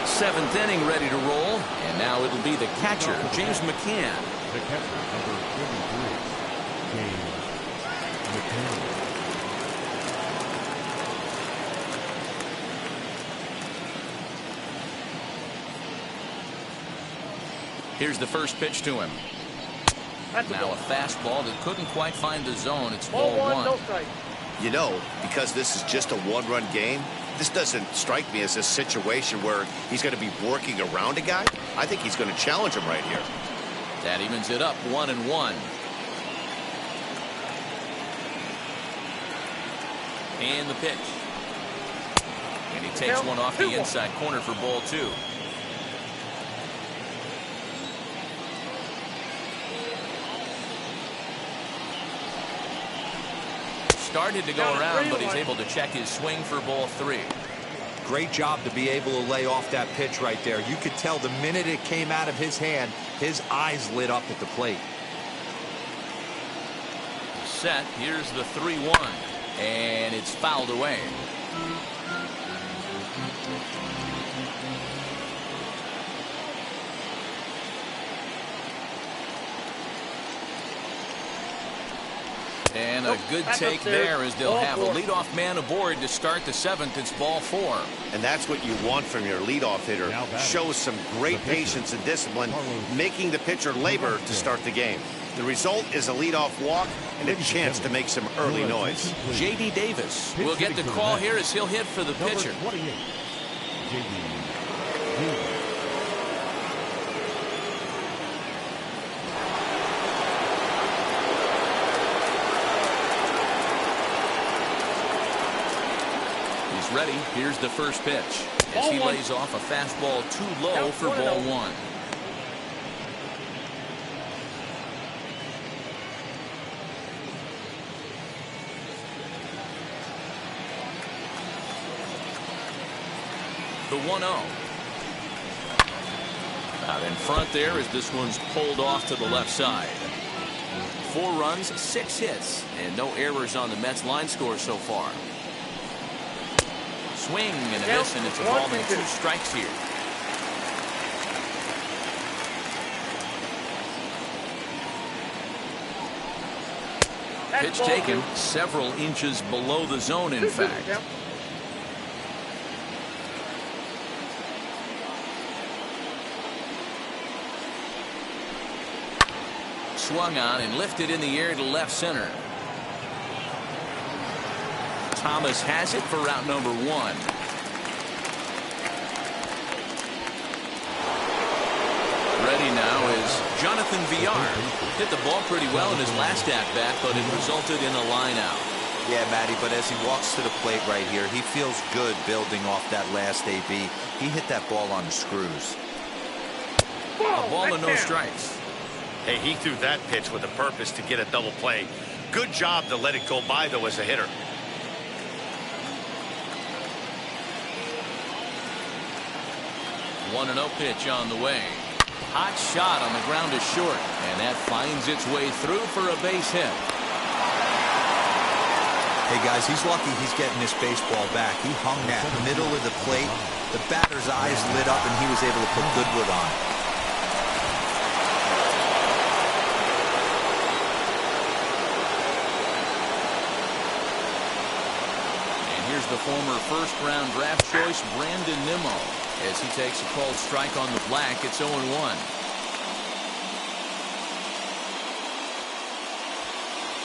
Seventh inning ready to roll, and now it'll be the catcher, James McCann. The catcher, number 23, James McCann. Here's the first pitch to him. Now a fastball that couldn't quite find the zone. It's ball 1. No strike. You know, because this is just a 1-run game, this doesn't strike me as a situation where he's going to be working around a guy. I think he's going to challenge him right here. That evens it up, 1-1. And the pitch. And he takes one off the inside corner for ball 2. Started to go around, but he's able to check his swing for ball 3. Great job to be able to lay off that pitch right there. You could tell the minute it came out of his hand, his eyes lit up at the plate. Set. Here's the 3-1. And it's fouled away. And a good take there as they'll have a leadoff man aboard to start the 7th. It's ball 4. And that's what you want from your leadoff hitter. Shows some great patience and discipline, making the pitcher labor to start the game. The result is a leadoff walk and a chance to make some early noise. J.D. Davis will get the call here as he'll hit for the pitcher. Number 28, J.D. Davis. Ready. Here's the first pitch as he lays off a fastball too low for ball one. The 1-0. Out in front there as this one's pulled off to the left side. 4 runs, 6 hits, and no errors on the Mets line score so far. Swing and a miss, and it's a ball and 2 strikes here. Pitch taken several inches below the zone, in fact. Swung on and lifted in the air to left center. Thomas has it for route number 1. Ready now is Jonathan Villar. Hit the ball pretty well in his last at-bat, but it resulted in a line out. Yeah, Matty, but as he walks to the plate right here, he feels good building off that last AB. He hit that ball on the screws. A ball and no strikes. Hey, he threw that pitch with a purpose to get a double play. Good job to let it go by, though, as a hitter. 1-0 pitch on the way. Hot shot on the ground is short, and that finds its way through for a base hit. Hey, guys, he's lucky he's getting this baseball back. He hung that middle of the plate. The batter's eyes lit up, and he was able to put Goodwood on. And here's the former first-round draft choice, Brandon Nimmo. As he takes a called strike on the black, it's 0-1.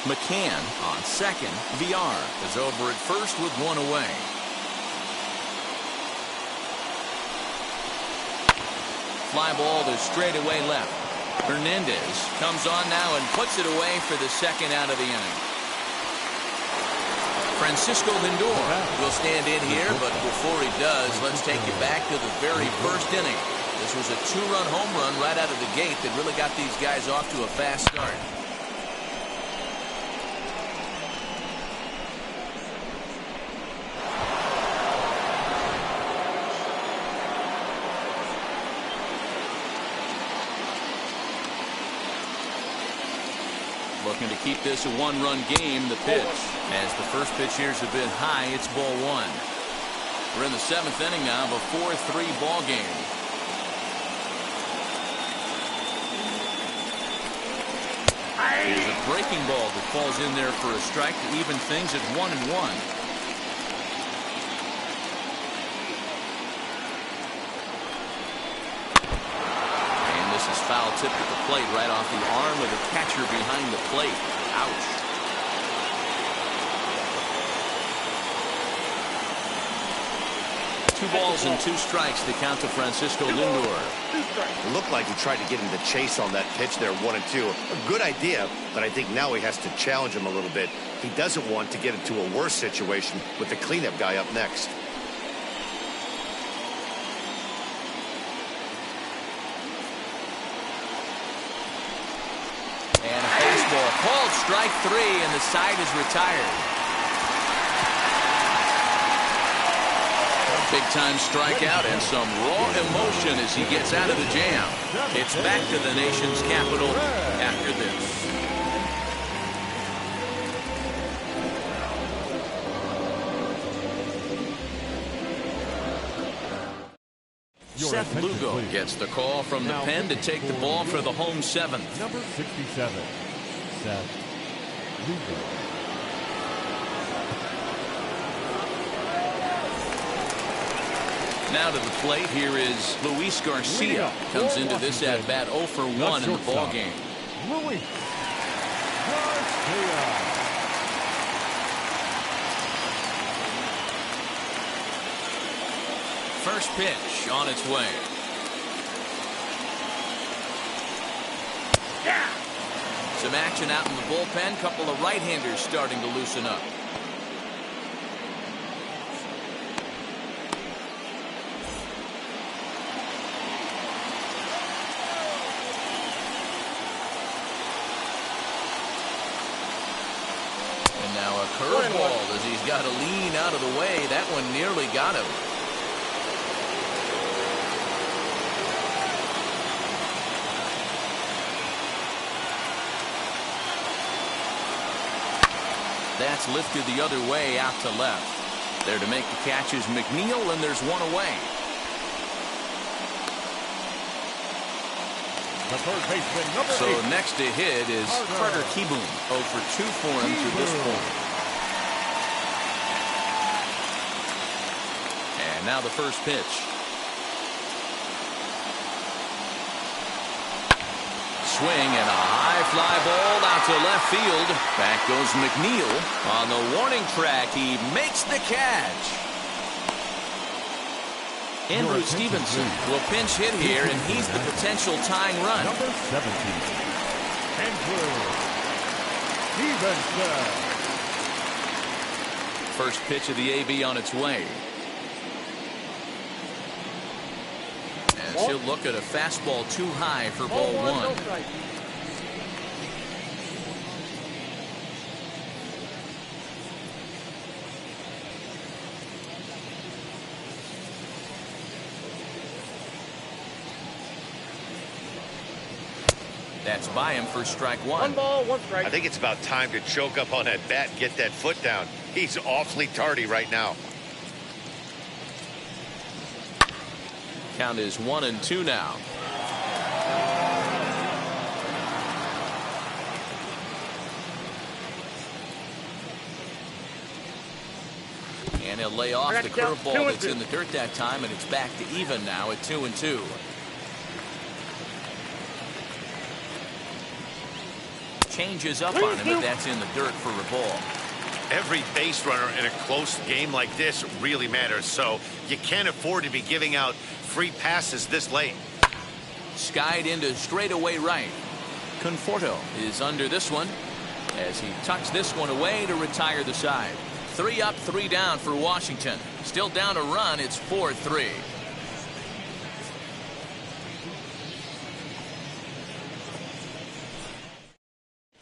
McCann on second. Villar is over at first with 1 away. Fly ball to straightaway left. Hernandez comes on now and puts it away for the second out of the inning. Francisco Lindor will stand in here, but before he does, let's take you back to the very first inning. This was a 2-run home run right out of the gate that really got these guys off to a fast start. Looking to keep this a 1-run game. The pitch, as the first pitch here's a bit high, it's ball 1. We're in the 7th inning now of a 4-3 ball game. Here's a breaking ball that falls in there for a strike to even things at 1-1. Foul tip at the plate right off the arm of the catcher behind the plate. Ouch. Two balls and 2 strikes to count to Francisco Lindor. It looked like he tried to get him to chase on that pitch there, 1-2. A good idea, but I think now he has to challenge him a little bit. He doesn't want to get into a worse situation with the cleanup guy up next. Called strike 3, and the side is retired. Big-time strikeout and some raw emotion as he gets out of the jam. It's back to the nation's capital after this. Seth Lugo gets the call from the pen to take the ball for the home 7th. Number 67, Seth Lugo. Now to the plate, here is Luis Garcia. Comes into this at-bat 0 for 1 in the ball game. Luis first pitch on its way. Some action out in the bullpen. Couple of right-handers starting to loosen up. And now a curveball as he's got to lean out of the way. That one nearly got him. That's lifted the other way out to left. There to make the catch is McNeil, and there's one away. The third baseman, number 8. So next to hit is Carter Kieboom. 0 for 2 for him to this point. And now the first pitch. Swing and a high fly ball out to left field. Back goes McNeil. On the warning track, he makes the catch. Andrew Stevenson will pinch hit here, and he's the potential tying run. Number 17. Andrew Stevenson. First pitch of the AB on its way. As he'll look at a fastball too high for ball one. That's by him for strike one. 1 ball, 1 strike. I think it's about time to choke up on that bat and get that foot down. He's awfully tardy right now. Count is 1-2 now. And he'll lay off the curveball that's in the dirt that time, and it's back to even now at 2-2. Changes up on him, but that's in the dirt for a ball. Every base runner in a close game like this really matters, so you can't afford to be giving out free passes this late. Skied into straightaway right. Conforto is under this one as he tucks this one away to retire the side. 3 up, 3 down for Washington. Still down a run. It's 4-3.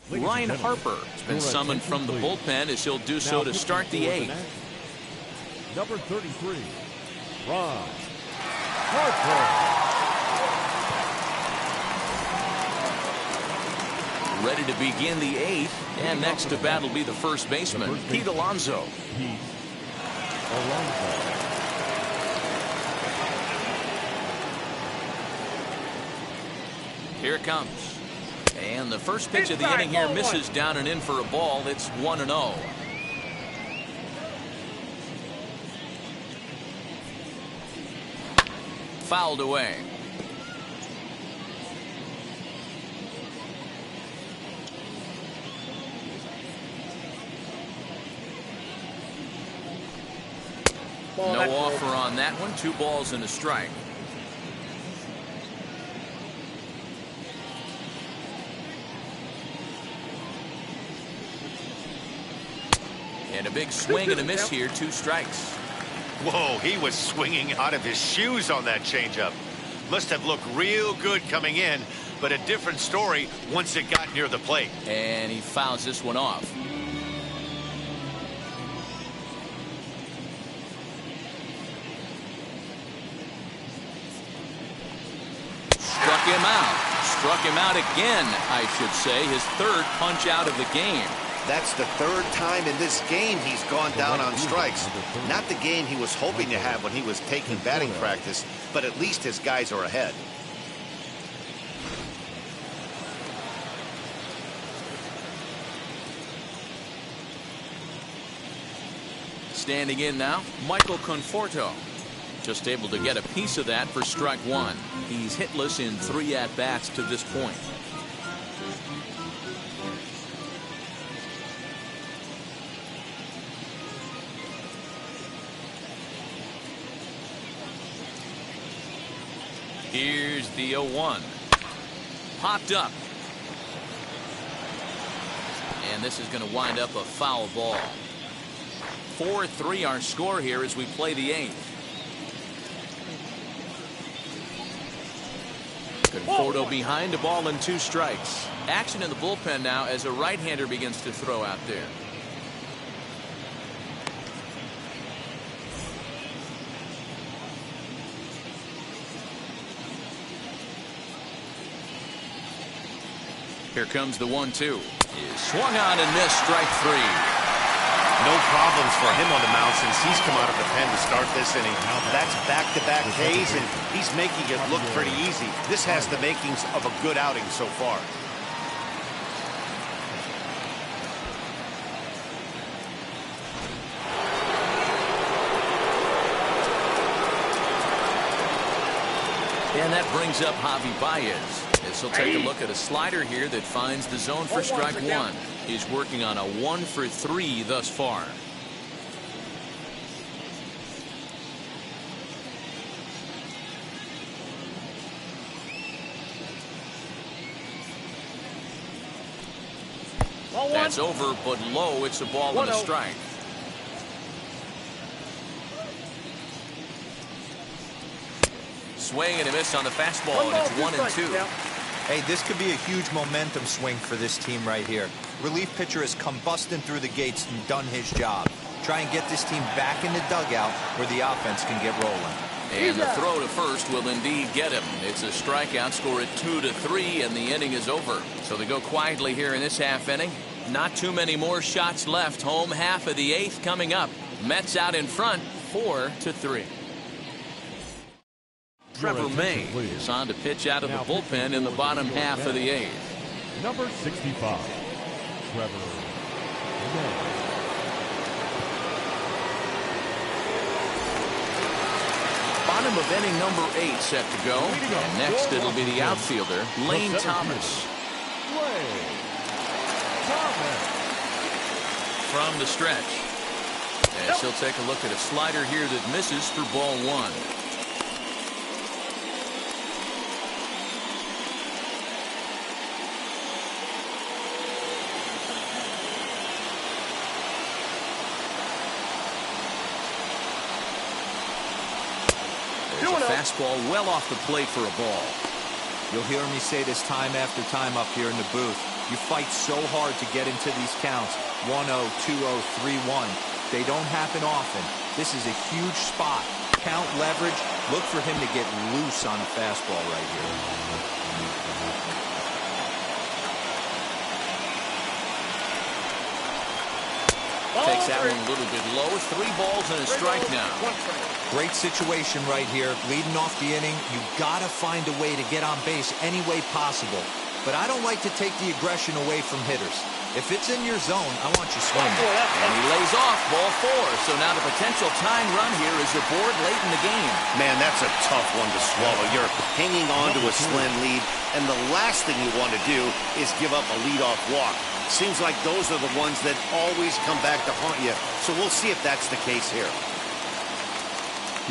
Ryan Harper has been summoned from the bullpen as he'll do so to start the 8th. Number 33, Ryan Harper. Ready to begin the 8th, and next to bat will be the first baseman, Pete Alonso. Here it comes. And the first pitch of the inning here misses down and in for a ball. It's 1-0. Fouled away. No offer on that one. 2 balls and a strike. And a big swing and a miss here. 2 strikes. Whoa, he was swinging out of his shoes on that changeup. Must have looked real good coming in, but a different story once it got near the plate. And he fouls this one off. Struck him out. Struck him out again, I should say. His 3rd punch out of the game. That's the 3rd time in this game he's gone down on strikes. Not the game he was hoping to have when he was taking batting practice, but at least his guys are ahead. Standing in now, Michael Conforto. Just able to get a piece of that for strike 1. He's hitless in 3 at-bats to this point. The 0-1. Popped up. And this is going to wind up a foul ball. 4-3 our score here as we play the 8th. Conforto behind, a ball and 2 strikes. Action in the bullpen now as a right-hander begins to throw out there. Here comes the 1-2. Is swung on and missed, strike 3. No problems for him on the mound since he's come out of the pen to start this inning. That's back-to-back Ks, and he's making it look pretty easy. This has the makings of a good outing so far. And that brings up Javi Baez. As he'll take a look at a slider here that finds the zone for strike 1. He's working on a 1-for-3 thus far. That's over, but low. It's a ball and a strike. Swing and a miss on the fastball, and it's 1-2. Hey, this could be a huge momentum swing for this team right here. Relief pitcher has come busting through the gates and done his job. Try and get this team back in the dugout where the offense can get rolling. And the throw to first will indeed get him. It's a strikeout, score at 2-3, and the inning is over. So they go quietly here in this half inning. Not too many more shots left. Home half of the 8th coming up. Mets out in front, 4-3. Trevor May is on to pitch out of the bullpen in the bottom half of the 8th. Number 65, Trevor May. Bottom of inning number 8 set to go. And next it'll be the outfielder, Lane Thomas. From the stretch. As he'll take a look at a slider here that misses for ball 1. Fastball well off the plate for a ball. You'll hear me say this time after time up here in the booth. You fight so hard to get into these counts. 1-0, 2-0, 3-1. They don't happen often. This is a huge spot. Count leverage. Look for him to get loose on a fastball right here. Takes that one a little bit low. 3 balls and a strike now. Great situation right here. Leading off the inning, you gotta find a way to get on base any way possible. But I don't like to take the aggression away from hitters. If it's in your zone, I want you swinging. And he lays off ball 4. So now the potential tying run here is aboard late in the game. Man, that's a tough one to swallow. You're hanging on to a slim lead, and the last thing you want to do is give up a leadoff walk. Seems like those are the ones that always come back to haunt you. So we'll see if that's the case here.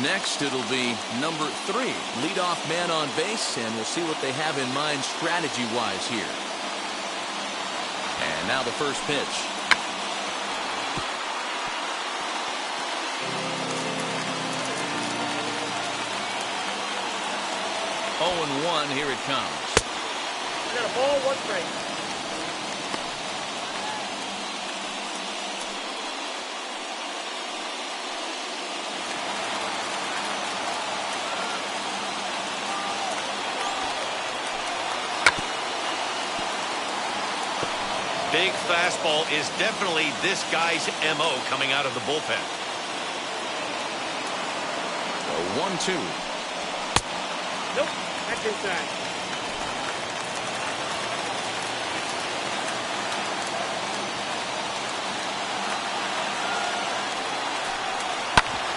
Next, it'll be number 3, leadoff man on base, and we'll see what they have in mind strategy-wise here. And now the first pitch. Oh, 1, here it comes. We got a ball, 1 strike. Big fastball is definitely this guy's MO coming out of the bullpen. 1-2. Nope, that's inside.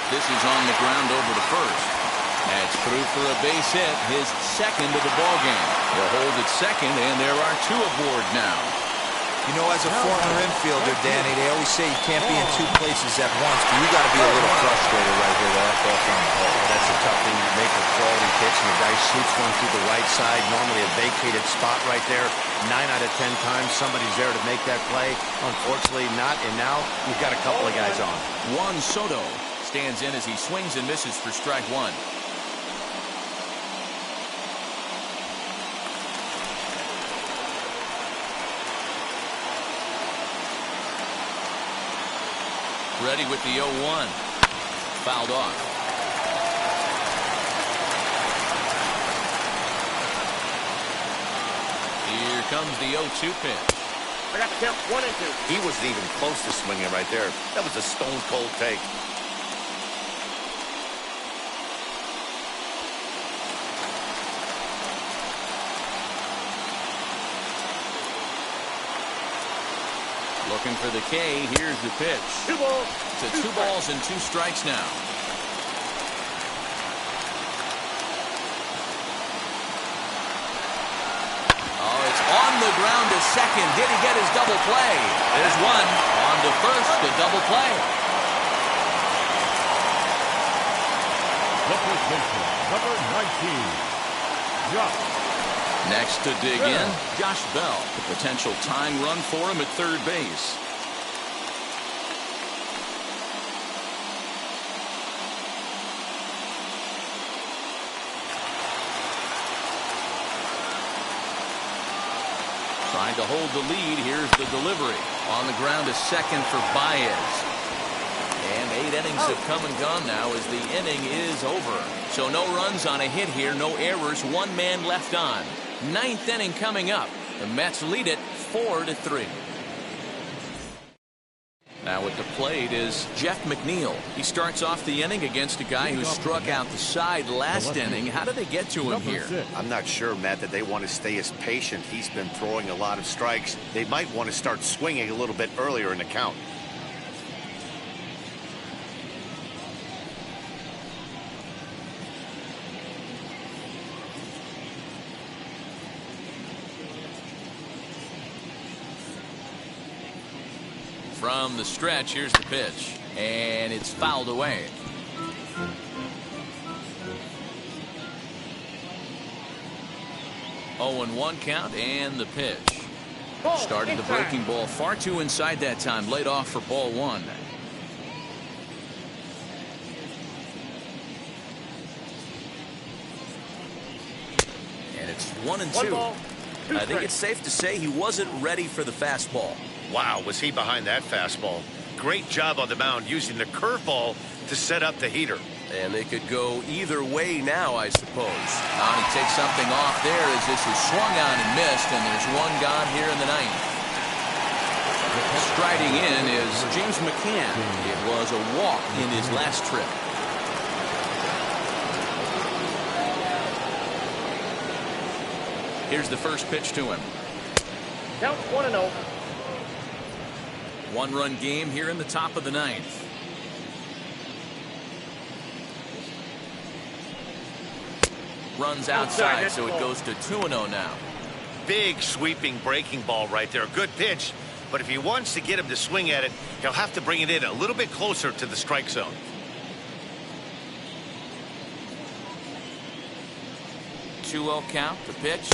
This is on the ground over to first. That's through for a base hit, his second of the ball game. They'll hold at second, and there are 2 aboard now. You know, as a former infielder, Danny, they always say you can't be in two places at once, but you got to be a little frustrated right here with that ball on the hole. That's a tough thing to make a quality pitch, and the guy shoots one through the right side, normally a vacated spot right there. 9 out of 10 times somebody's there to make that play. Unfortunately not, and now you've got a couple of guys on. Juan Soto stands in as he swings and misses for strike one. Ready with the 0-1. Fouled off. Here comes the 0-2 pitch. I got the count 1 and 2. He wasn't even close to swinging right there. That was a stone-cold take. Looking for the K. Here's the pitch. 2 balls. To 2 balls and 2 strikes now. Oh, it's on the ground to second. Did he get his double play? There's one. On to first, the double play. The first baseman, number 19, Josh. Next to dig in, Josh Bell. The potential tying run for him at third base. Trying to hold the lead. Here's the delivery. On the ground to second for Baez. And 8 innings have come and gone now as the inning is over. So no runs on a hit here, no errors, 1 man left on. 9th inning coming up. The Mets lead it 4-3. Now at the plate is Jeff McNeil. He starts off the inning against a guy who struck out the side last inning. How did they get to him here? I'm not sure, Matt, that they want to stay as patient. He's been throwing a lot of strikes. They might want to start swinging a little bit earlier in the count. From the stretch, here's the pitch. And it's fouled away. Oh, and 1 count and the pitch. Started the breaking ball far too inside that time. Laid off for ball 1. And it's 1 and 2. I think it's safe to say he wasn't ready for the fastball. Wow, was he behind that fastball. Great job on the mound using the curveball to set up the heater. And they could go either way now, I suppose. Now he takes something off there as this is swung on and missed, and there's 1 gone here in the 9th. Striding in is James McCann. It was a walk in his last trip. Here's the first pitch to him. Count 1-0. 1-run game here in the top of the 9th. Runs outside, so it goes to 2-0 now. Big sweeping breaking ball right there. Good pitch, but if he wants to get him to swing at it, he'll have to bring it in a little bit closer to the strike zone. Two-0 count, the pitch.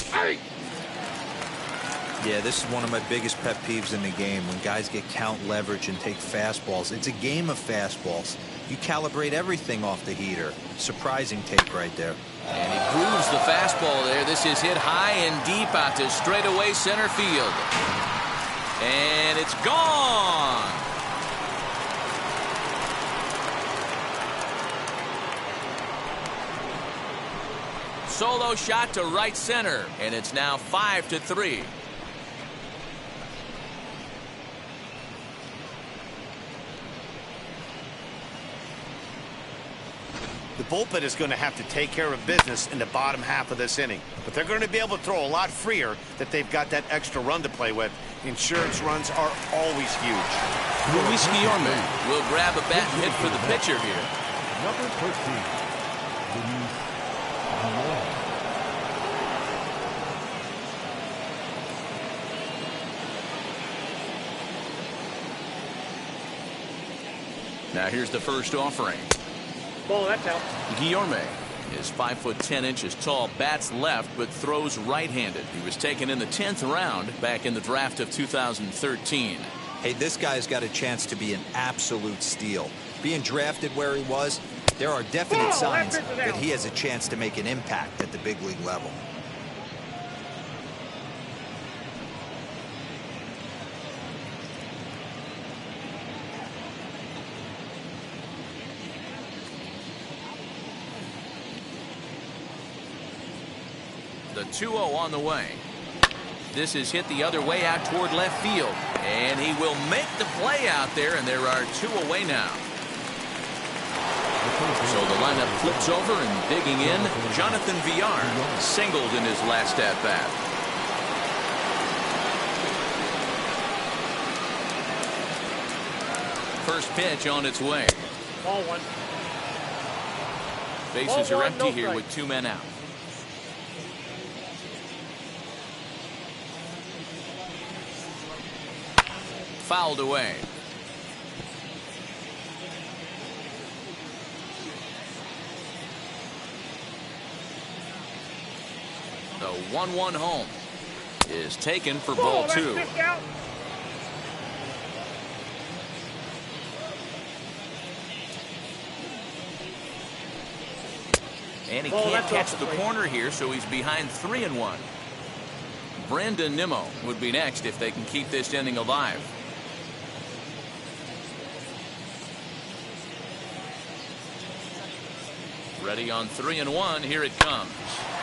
Yeah, this is one of my biggest pet peeves in the game, when guys get count leverage and take fastballs. It's a game of fastballs. You calibrate everything off the heater. Surprising take right there. And he grooves the fastball there. This is hit high and deep out to straightaway center field. And it's gone. Solo shot to right center, and it's now 5-3. The bullpen is going to have to take care of business in the bottom half of this inning. But they're going to be able to throw a lot freer that they've got that extra run to play with. Insurance runs are always huge. Luis Guillorme will grab a bat and hit for the pitcher here. Number 13, Luis Guillorme. Now here's the first offering. Ball, that's out. Guillorme is 5'10" tall, bats left, but throws right-handed. He was taken in the 10th round back in the draft of 2013. Hey, this guy's got a chance to be an absolute steal. Being drafted where he was, there are definite signs that he has a chance to make an impact at the big league level. The 2-0 on the way. This is hit the other way out toward left field. And he will make the play out there, and there are 2 away now. So the lineup flips over, and digging in, Jonathan Villar singled in his last at-bat. First pitch on its way. Ball 1. Bases Ball are 1, empty no here strike. with 2 men out. Fouled away. The 1-1 home is taken for ball 2. And he can't catch the corner here, so he's behind 3-1. Brandon Nimmo would be next if they can keep this inning alive. Ready on 3-1. Here it comes.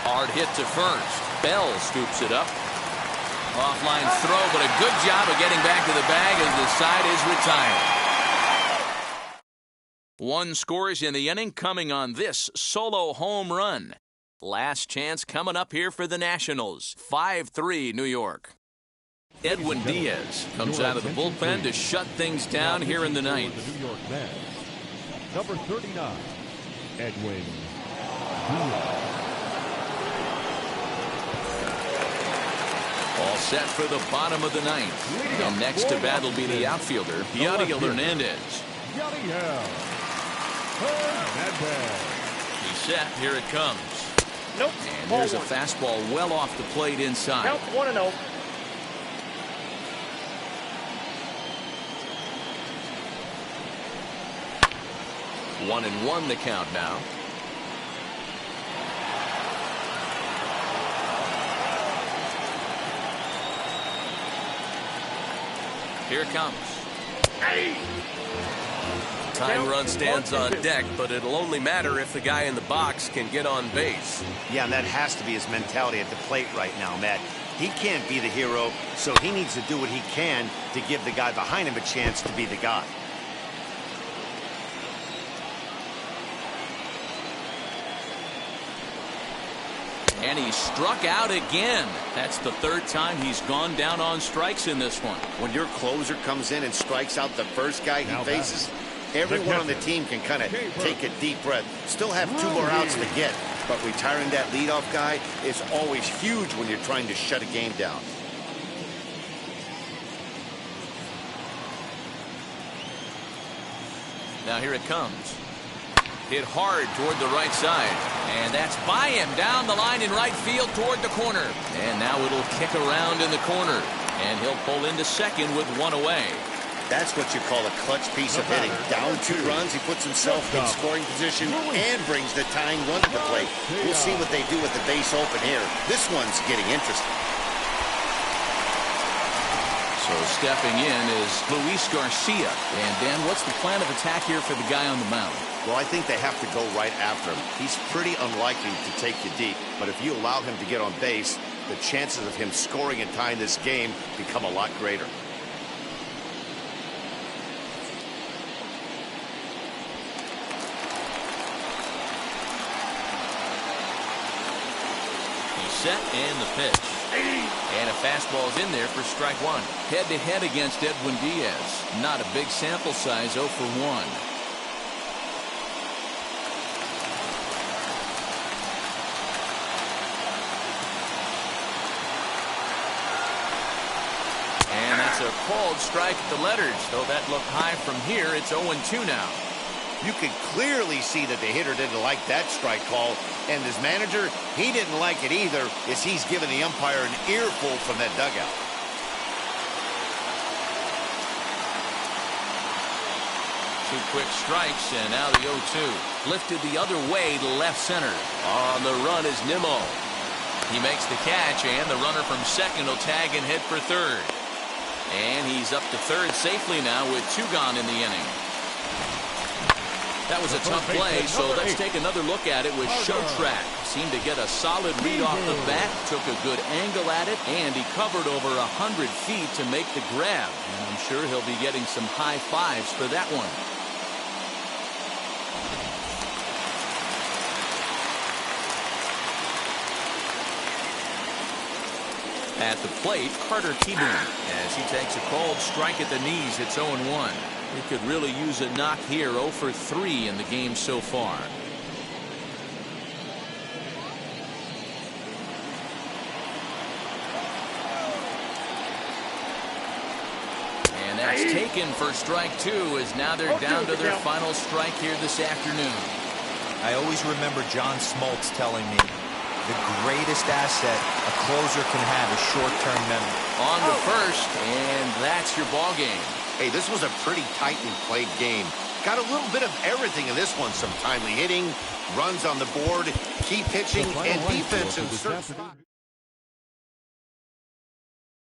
Hard hit to first. Bell scoops it up. Offline throw, but a good job of getting back to the bag as the side is retired. 1 scores in the inning coming on this solo home run. Last chance coming up here for the Nationals. 5-3 New York. Edwin Diaz comes out of the bullpen to shut things down here in the ninth. The New York Mets. Number 39, Edwin Diaz. All set for the bottom of the ninth. And next to bat will be the outfielder, Yadiel Hernandez. Yadiel Hernandez. He's set. Here it comes. Nope. And Ball there's a 1. fastball well off the plate inside. Count 1-0. One and one the count now. Here it comes. Tying run stands on deck, but it'll only matter if the guy in the box can get on base. Yeah, and that has to be his mentality at the plate right now, Matt. He can't be the hero, so he needs to do what he can to give the guy behind him a chance to be the guy. And he struck out again. That's the 3rd time he's gone down on strikes in this one. When your closer comes in and strikes out the first guy he faces, everyone on the team can kind of take a deep breath. Still have 2 more outs to get, but retiring that leadoff guy is always huge when you're trying to shut a game down. Now here it comes. Hit hard toward the right side. And that's by him down the line in right field toward the corner. And now it'll kick around in the corner. And he'll pull into second with 1 away. That's what you call a clutch piece of hitting. Down 2 runs, he puts himself in scoring position and brings the tying run to the plate. We'll see what they do with the base open here. This one's getting interesting. So stepping in is Luis Garcia. And Dan, what's the plan of attack here for the guy on the mound? Well, I think they have to go right after him. He's pretty unlikely to take you deep, but if you allow him to get on base, the chances of him scoring and tying this game become a lot greater. He's set and the pitch. And a fastball's in there for strike 1. Head-to-head against Edwin Diaz. Not a big sample size, 0 for 1. a called strike at the letters. Though that looked high from here, it's 0-2 now. You could clearly see that the hitter didn't like that strike call, and his manager, he didn't like it either, as he's given the umpire an earful from that dugout. Two quick strikes, and now the 0-2. Lifted the other way to left center. On the run is Nimmo. He makes the catch, and the runner from second will tag and head for third. And he's up to third safely now with 2 gone in the inning. That was a tough play, so let's take another look at it with Show Track. Seemed to get a solid read off the bat, took a good angle at it, and he covered over 100 feet to make the grab. And I'm sure he'll be getting some high fives for that one. At the plate, Carter T-Boone, as he takes a called strike at the knees. It's 0-1. He could really use a knock here. 0 for 3 in the game so far. And that's taken for strike 2, as now they're down to their final strike here this afternoon. I always remember John Smoltz telling me the greatest asset a closer can have is short-term memory. On to first, and that's your ball game. Hey, this was a pretty tightly played game. Got a little bit of everything in this one. Some timely hitting, runs on the board, key pitching, and defense in certain spots.